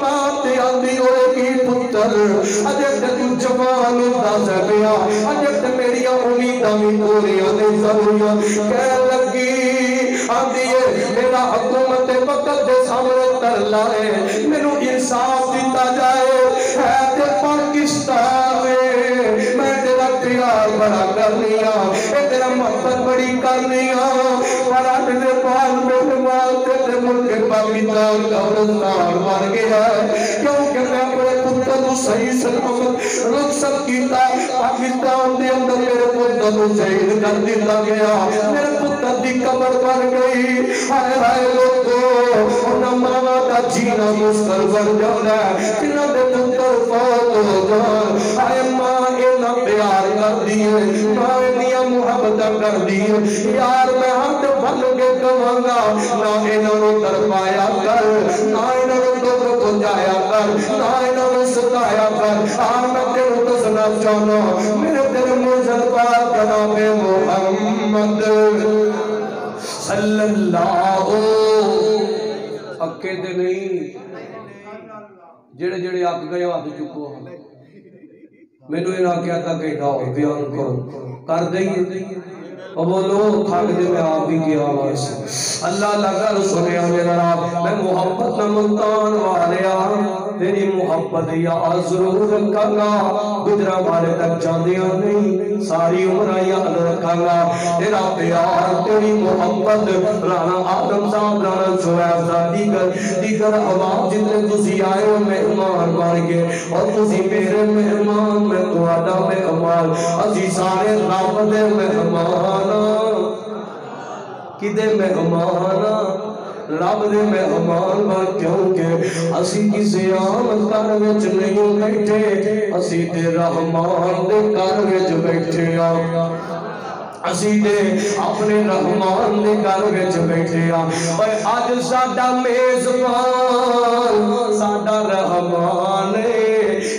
ماں تے آندی ہوئے گی پتر اجے تے تو جوان ہوندا سی پیا اجے تے میری امیداں وی پوریاں نہیں سمجھیاں کہہ لگی آندی ہے میرا حکومت وقت دے سامنے تر لائے مینوں انصاف دیتا جائے ہے تے پاکستان میں تیرا پیار بڑا کرنی ہاں اے تیرا محبت بڑی کرنی ہاں پر اپنے پال میرے مالتے تے ملک پاکستان قبرستان بن گیا ہے کیونکہ میں اپنے پتر کو صحیح سلامت رخصت کیتا پاکستان دے اندر میرے پتر کو شہید کر دیتا گیا میرے پتر دی قبر بن گئی ہائے ہائے لوگو انہاں ماں دا جینا مشکل بن جانا ہے جنہاں دے پتر فوت ہو جان ہائے ماں اینا پیار کر دیئے ماں اینیاں محبت کر دیئے یار میں ہاتھ بھل کے کمانگا نہ انہوں نے ترپایا کر نہ انہوں نے دکھ پہنچایا کر نہ انہوں نے ستایا کر آج میں تیرے دسنا چاہنا میرے تیرے موجد پاک جناب محمد صلی اللہ اکے دے نہیں جڑے جڑے آپ گئے ہاتھ چکو میں نے نہ کیا تھا کہ اور بیان کرو کر دئیے اور بولو تھاک دے میں آپ بھی کیا آواز اللہ لگا سنے میرا رب میں محبت نہ ملتان والیا تیری محبت یا ضرور رکھا گا گجرا والے تک جاندیاں نہیں ساری عمرہ یاد رکھا گا تیرا پیار تیری محبت رانا آدم صاحب رانا شعیب صاحب دیگر عوام جتنے تسی آئے ہو مہمان بن گئے اور تسی میرے مہمان میں تو آدھا مہمان اسی سارے رب دے مہمان کدے مہمان رب دے مہمان با کیونکہ اسی کسی عام کر وچ نہیں بیٹھے اسی تے رحمان دے کر وچ بیٹھے اسی دے اپنے رحمان دے گھر وچ بیٹھے اور اج ساڈا میزبان ساڈا رحمان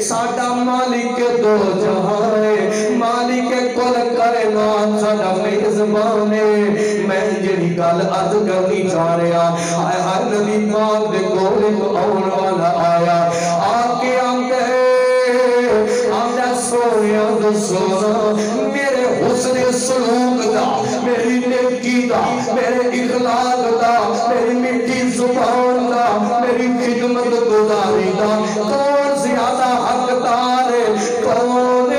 ساڈا مالک دو جہان مالک کل کائنات ساڈا میزبان میں جڑی گل عرض کرنی چاہ رہا ہر نبی پاک دے کول آن والا آیا آ کے آندا سونیا تو سونا میرے حسن سلوک دا میری نیکی دا میرے اخلاق دا میری میٹھی زبان دا میری خدمت گزاری دا کون زیادہ حقدار ہے کون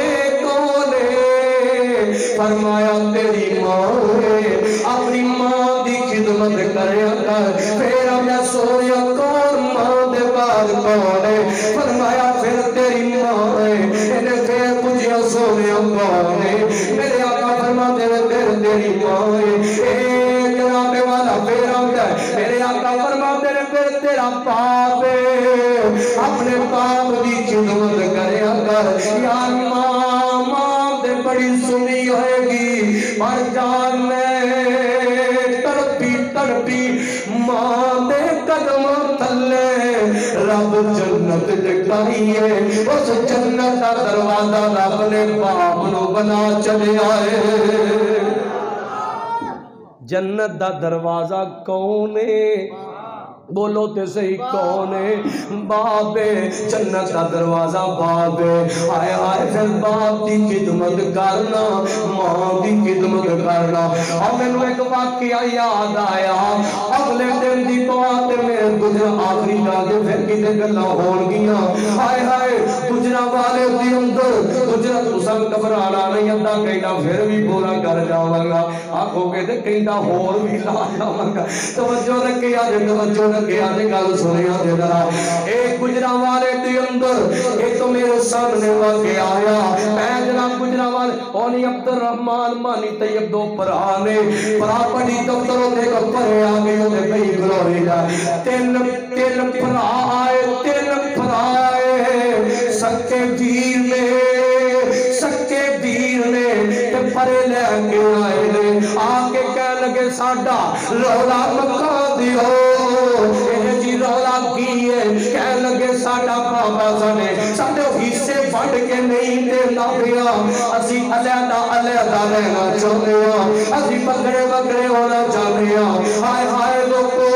فرمایا تیری ماں ہے اپنی ماں دی خدمت کریا کر پھر میں سویا کون ماں دے بعد کون ہے فرمایا پھر تیری ماں ہے انہیں پھر پوچھیا سویا کون ہے میرے آقا فرما تیری ماں ہے اے جناب والا پھر آتا ہے میرے آقا فرما پھر تیرا باپ ہے اپنے باپ دی خدمت کریا کر یا ماں دے بڑی سنی ہوئے گی پر جان میں تڑپی ماں دے قدم تھلے رب جنت ٹکائیے اس جنت کا دروازہ رب نے باپ نو بنا چلے آئے جنت دا دروازہ کون ہے بولو تے صحیح کون ہے باپ جنت کا دروازہ باپ آئے آئے پھر باپ دی خدمت کرنا ماں دی خدمت کرنا اور میں نے ایک واقعہ یاد آیا اگلے دن دی بات میں گجرا آخری جاگے پھر کتے گلہ ہون گیا آئے آئے گجرا والے دی اندر گجرا تسان کبرانا نہیں اندہ کہنا پھر بھی بولا کر جاؤں گا آنکھوں کے دے کہنا ہور بھی لا جاؤں گا توجہ رکھے آجے توجہ کہ آنے گل سنیا دے درہ ایک گجرا والے دی اندر ایک تو میرے سامنے واقع آیا میں جناب گجرا والے اور مولوی عبد الرحمان مانی طیب دو پرانے پراپڑی دفتر ہوتے کا پرے آگے ہوتے بھئی گلوری جائے تین پرائے سکے دیر نے تے پرے لے کے آئے نے آگے کہہ لگے ساڑھا رولا مکہ دیو اے جی رولا کیے کہہ لگے ساڑھا بابا سنے ساڑھے حصے بڑھ کے نہیں دینا پیا اسی علیحدہ رہنا چاہتے ہیں اسی بکرے ہونا چاہتے ہیں ہائے ہائے لوگو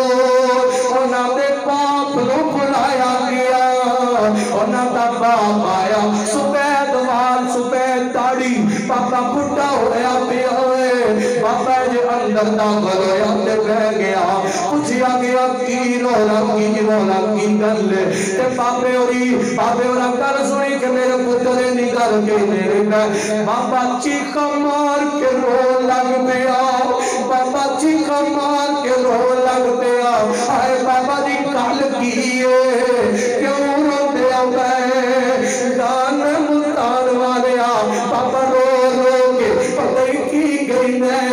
انہاں دے باپ نو بلایا گیا انہاں دا باپ آیا سفید وال سفید داڑھی پاپا بڑھا ہویا پیا ہوئے بابا جی اندر داخل ہویا تے کہہ گیا پوچھیا گیا کی رولا کی گل تے بابے اور گل سنی کہ میرے پترے نکل کے میرے میں بابا چیخا مار کے رو لگ پیا بابا چیخا مار کے رو لگ پیا آئے بابا دی گل کیے کیوں رو پیا گئے دان ملتان والے بابا رو کے پتہ کی گئی میں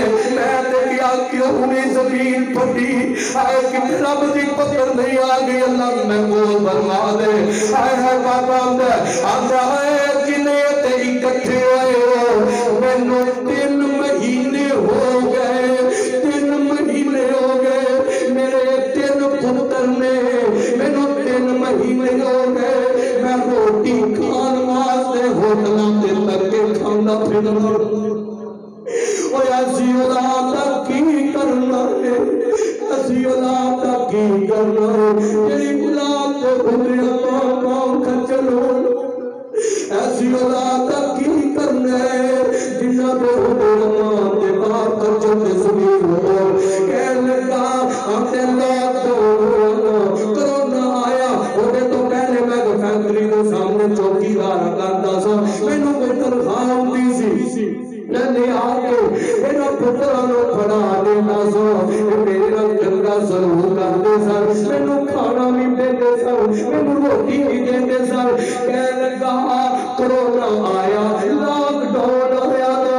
دیا کیوں نہیں زمین پھٹی آئے کہ رب دی پتر نہیں آگئی اللہ میں کو برما دے آئے بابا آدھا ہے جنہیں تے اکٹھے آئے ہو میں نو 3 مہینے ہو گئے میرے 3 پتر نے میں نو 3 مہینے ہو گئے میں روٹی کھان واسطے ہوٹلوں تے لگے کھانا پھرنا اوہ ایسی اولاد کی کرنا ہے ایسی اولاد کی کرنا ہے یہی اولاد تے بھولیا کام کھچلو ایسی اولاد کی کرنا ہے جنہ پہ بھولیا تے باپ کھچل تے سبیر ہو کہنے لگا آتے اللہ تو کرونا آیا ہوتے تو پہلے میں تو فیکٹری کو سامنے چوکی دار کرتا سا میں نو کوئی تنخواہ ہوتی سی میں آگے انہوں پترانوں پڑھا دینا سو میرا جنگا سرور کرتے سر میں نو کھانا بھی دیتے سر میں نو روٹی بھی دیتے سر کہنے لگا کرونا آیا لاک ڈاؤن آیا تو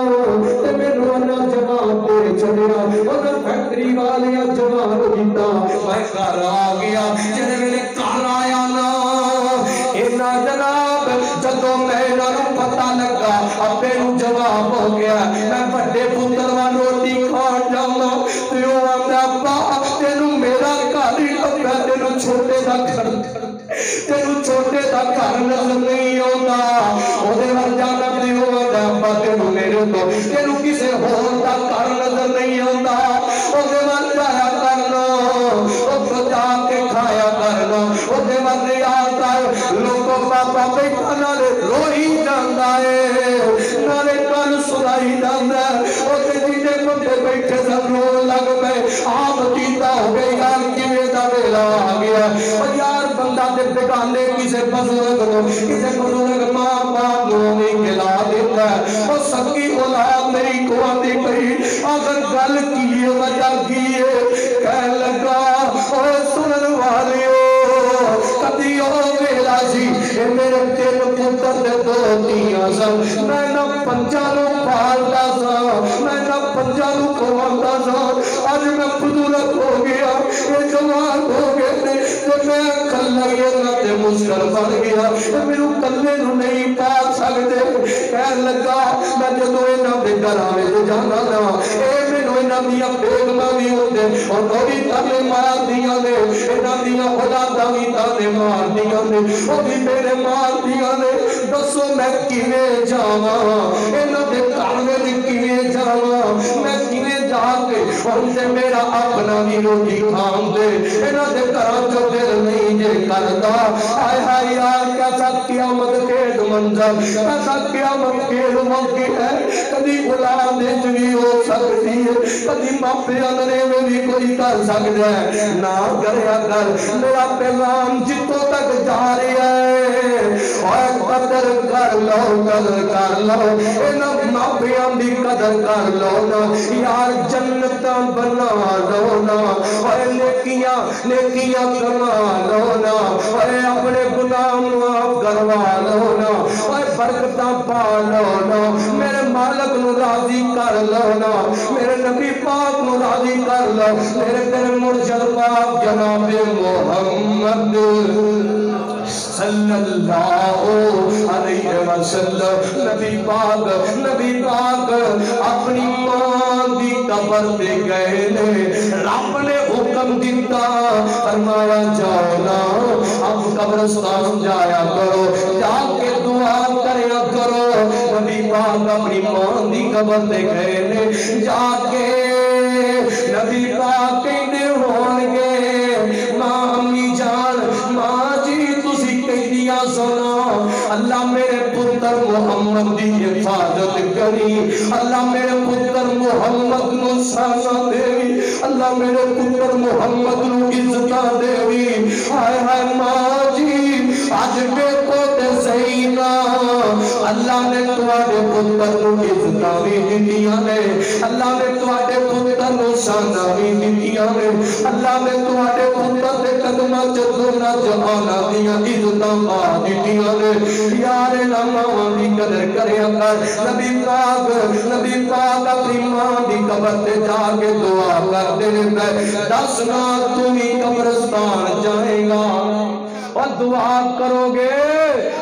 میں نو انہا جواب دے چڑیا انہا فیکٹری والیا جواب دیتا میں کار آگیا جنہیں میرے کار آیا نا انہا جناب جدو میں نہ پتہ لگا ابے نو جواب ہو گیا میں بڑے پتر وہاں روٹی کھان جاؤں تیوں آمدہ ابا تینو میرا کاری لگا تینو چھوٹے دا گھر نظر نہیں ہوتا اوہ ہر جانا تیوں آمدہ ابا تینو میرے تو تینو کسے ہوتا گھر نظر نہیں ہوتا اوہ ہر جایا کرنا اوہ جا کے کھایا کرنا اوہ ہر ریاض آئے لوگوں پاپا بیٹھا نالے روئی جاندہ ہے نالے کل سنائی جاندہ ہے اوہ جیتے بندے بیٹھے سب رو لگ گئے آپ جیتا ہو گئے یار کیوے دا میرا آگیا اور یار بندہ دے بگانے کسے بزرگ دو کسے بزرگ ماں باپ نہیں کھلا دیتا ہے اور سب کی اولاد میری کو آتی پئی اگر گل کیے وجہ کیے کہہ لگا اور سنن والے کبھی ہو میرا سی میرے 3 پتر دے 2 تیاں سن میں نہ پنجالوں پالتا سا میں نہ پنجالوں کھوانتا سا آج میں بزرگ ہو گیا یہ جوان ہو گئے تو میں کلہ یہ نہ مشکل بڑھ گیا میرے کلے نو نہیں پا سکتے کہہ لگا میں جدو انہاں دے گھرانے تے جانا نا اے مینوں انہاں دیاں بیگماں وی ہوندے اور نوی تانے مار دیاں نے انہاں دیاں اولاداں وی تانے مار دیاں نے او بھی میرے مار دیاں نے دسو میں کیویں جاواں انہاں دے گھر وچ کیویں جاواں میں کیویں جا کے ان سے میرا اپنا بھی روٹی کھان دے انہاں دے گھراں جو دل نہیں جے کردا ہائے ہائے یار کیسا قیامت کے منظر کیسا قیامت کے موقع ہے کبھی اولاد بھی ہو سکتی ہے کبھی باپے اندرے میں بھی کوئی کر سکتا ہے نہ کریا کر میرا پیغام جتوں تک جا رہا ہے اور قدر کر لو انہاں ماپیاں دی قدر کر لو نا یار جنتاں بنا لو نا اور نیکیاں کما لو نا اور اپنے گناہ معاف کروا لو نا اور برکتاں پا لو نا میرے مالک نو راضی کر لو نا میرے نبی پاک نو راضی کر لو میرے تیرے مرشد پاک جناب محمد صلی اللہ علیہ وسلم نبی پاک اپنی ماں دی قبر تے گئے نے رب نے حکم دیتا فرمایا جاؤ نا اب قبرستان جایا کرو جا کے دعا کریا کرو نبی پاک اپنی ماں دی قبر تے گئے نے جا کے نبی پاک کہنے ہون گے ماں امی جان ماں جی تسی کہدیا سنا اللہ میرے پتر محمد دی حفاظت کری اللہ میرے پتر محمد نو سانا دیوی اللہ میرے پتر محمد نو عزتہ دیوی ہائے ہائے ماں جی آج بے کو تے سینا اللہ نے تواڈے پتر نو عزتہ بھی دتیاں نے اللہ نے تواڈے پتر نو سانا بھی دتیاں نے اللہ نے تواڈے پتر دے قدماں چ دنیا جہانا دیاں عزتاں پا دتیاں نے یار ماں دی قدر کریا کر نبی پاک اپنی ماں دی قبر تے جا کے دعا کر دے دسنا تم ہی قبرستان جائے گا اور دعا کرو گے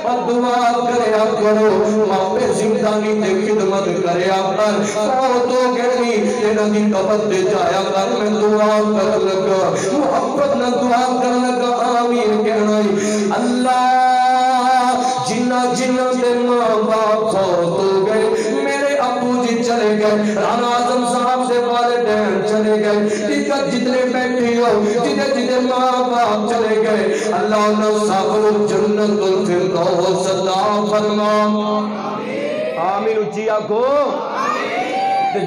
اور دعا کریا کرو ماپے زندگی تے خدمت کریا کر فوت ہو گئی تیرا دی قبر تے جایا کر میں دعا کر لگا محبت نہ دعا کر لگا آمین کہنا اللہ جنہ دے ماں باپ فوت ہو گئے میرے ابو جی چلے گئے رانا اعظم صاحب سے والدین چلے گئے ٹھیکہ جتنے بیٹھی ہو جتنے ماں باپ چلے گئے اللہ نے صبر جنت الفردوس عطا فرما آمین اچھی آکھو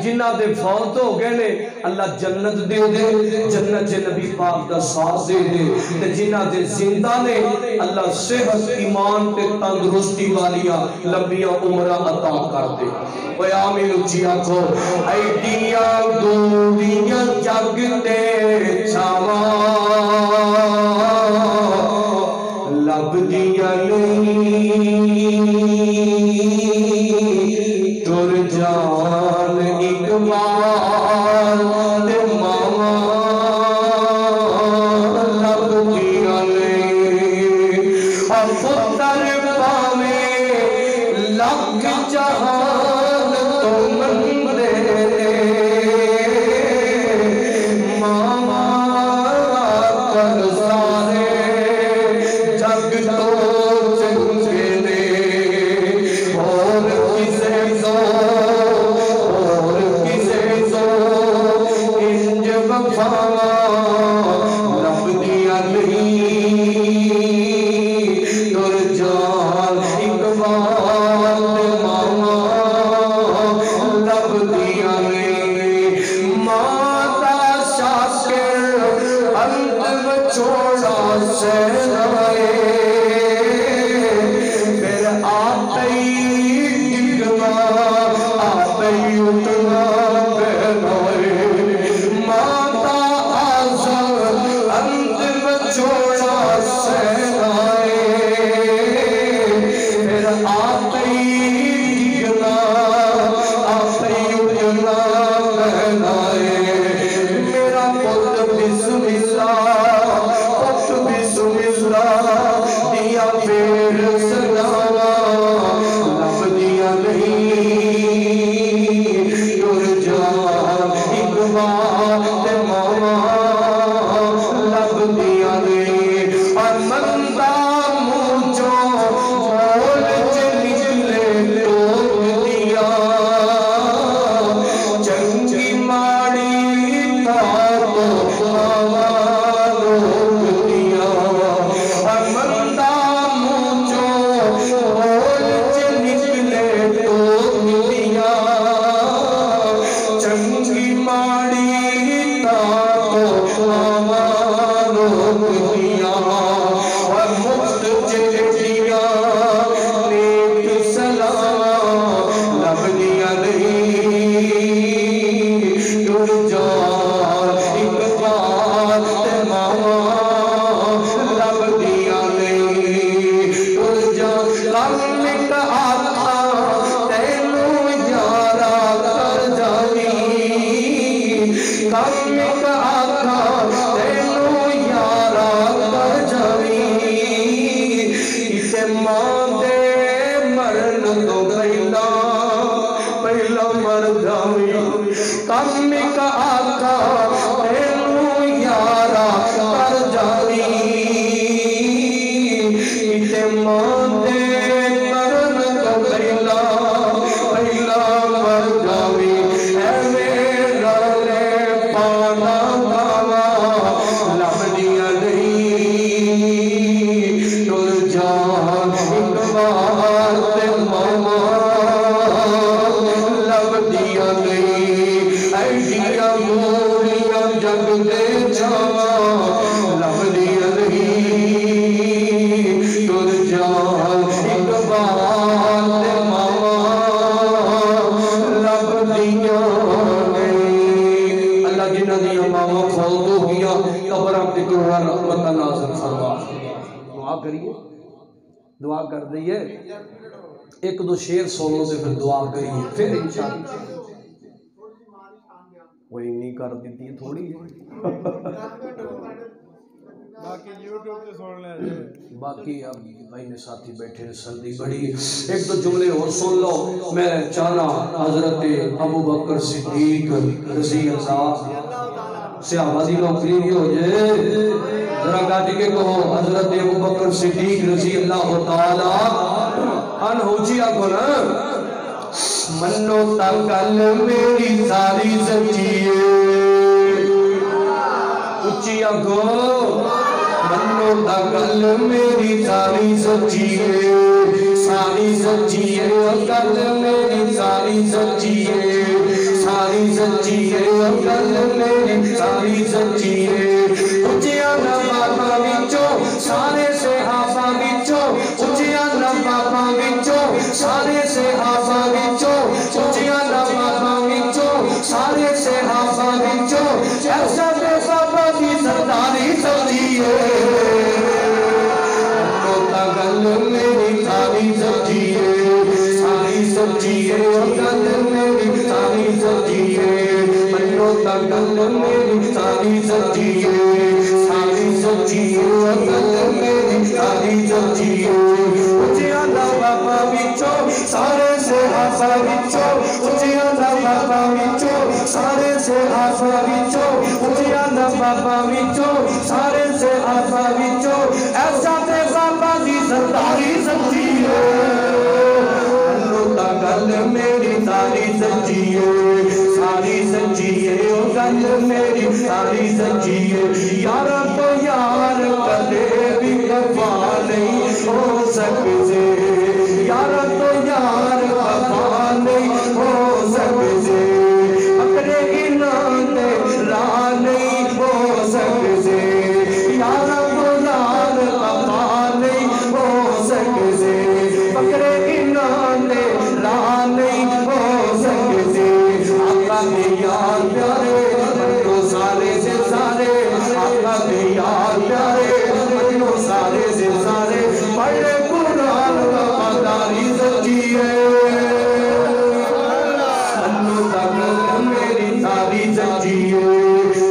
جنہ دے فوت ہو گئے نے اللہ جنت دے دے جنت جے نبی پاک دا ساتھ دے دے جنہ دے زندہ نے اللہ صحت ایمان تے تندرستی والیاں لمبیاں عمرہ عطا کر دے وہ آمین اچھی آنکھو ایڈیاں دوریاں جگ تے چھاواں لب دیاں نہیں تر جان اقبال تے ماما لب دیاں نہیں اور پتر پاوے لگ جہان تو مندے ماما کر سارے جگ تو چنگے دے اور کسے دو انج وفا لب دیا نہیں تر جان اقبال ماما کم کا آقا تینوں یارا کر جانی تے ماندے کرن تو پہلا مر جاوی اے میرا لے پانا گاوا لبدیاں نہیں ٹر جان ایک بار تے ماما لبدیاں نہیں ایڈیاں موریاں جگ دے جاوا لبدیاں نہیں ٹر جان ایک بار تے ماما لبدیاں نہیں اللہ جنہ دیا ماما فوت ہو گیا قبرہ تکرہ رحمت نازل فرما دعا کریے دعا کر دئیے ایک دو شیر سولوں سے پھر دعا کریے پھر انشاءاللہ وہی نہیں کر دیتی ہے تھوڑی باقی یوٹیوب سے سن لیں باقی اب بھائی نے ساتھی بیٹھے ہیں سردی بڑی ایک دو جملے اور سن لو میں چاہنا حضرت ابو بکر صدیق رضی اللہ سے آبادی نوکری نہیں ہو جائے ذرا گاٹی کے کہو حضرت ابو بکر صدیق رضی اللہ تعالی انہوچیا کو نا منو تا گل میری ساری سچیے اچیا کو منو تا گل میری ساری سچیے ساری سچیے گل میری ساری سچیے ساری سچیے گل میری ساری سچیے اچیا نبابا وچوں سارے صحابہ وچوں اچیا نبابا وچوں سارے صحابہ وچوں اچیا نبابا وچوں سارے صحابہ وچوں ایسا بے صحابہ دی سرداری سچیے تا گل میری ساری سچیے ساری سچیے گل میری ساری سچیے منو تا گل میری ساری سچیے ساری سچیے گل میری ساری سچیے اچیا نبابا وچوں سارے صحابہ وچوں اچیا نبابا وچوں سارے صحابہ وچوں اچیا نبابا وچوں سارے صحابہ وچوں ایسا تے بابا دی سرداری سچی ہے منو تا گل میری ساری سچی ہے ساری سچی ہے گل میری ساری سچی ہے یارا تو یار کدے بھی وفا نہیں ہو سکتے یارا تو یار وفا نہیں ہو سکتے اپنے انہوں نے راہ نہیں ہو سکتے یارا تو یار وفا نہیں ہو سکتے اپنے انہوں نے راہ نہیں ہو سکتے آقا نے یار پیارے منو سارے سے سارے آقا نے یار پیارے منو سارے سے سارے پڑھے قرآن وفاداری سچی ہے منو تا گل میری ساری سچی ہے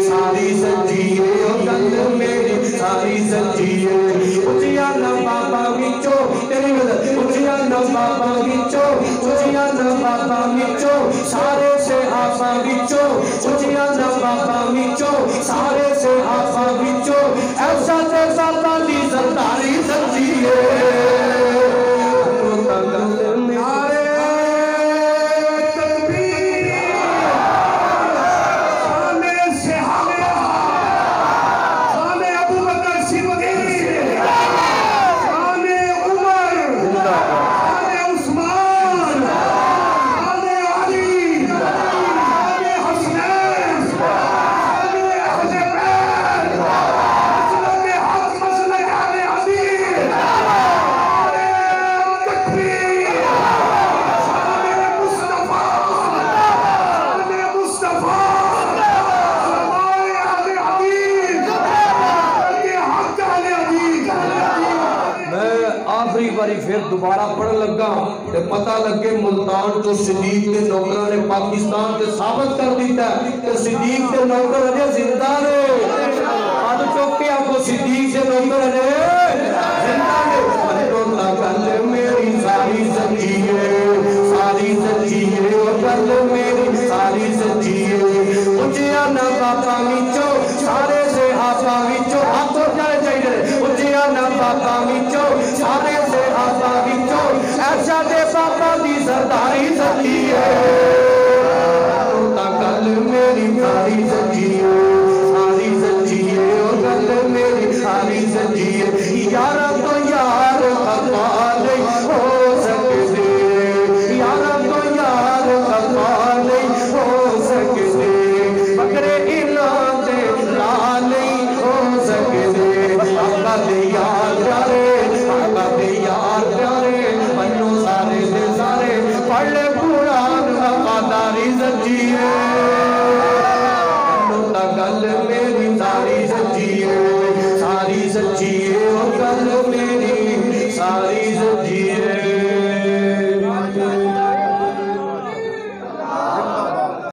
ساری سچی ہے گل میری ساری سچی ہے اچیا نبابا وچوں تیری گل اچیا نبابا وچوں اچیا نبابا وچوں سارے صحابہ وچوں اچیا نبابا وچوں سارے صحابہ وچوں ایسا تے بابا دی سرداری سچی ہے منو تا گل میری باری پھر دوبارہ پڑھ لگا تے پتہ لگے ملتان جو صدیق کے نوکرہ نے پاکستان کے ثابت کر دیتا ہے کہ صدیق کے نوکرہ نے زندہ نے آدھو چوکے آپ کو صدیق سے نوکرہ نے زندہ نے منو تا گل میری ساری سچی ہے ساری سچی ہے گل میری ساری سچی ہے پاپا وچوں سارے صحابہ وچوں عائشہ دے پاپا دی سرداری سچی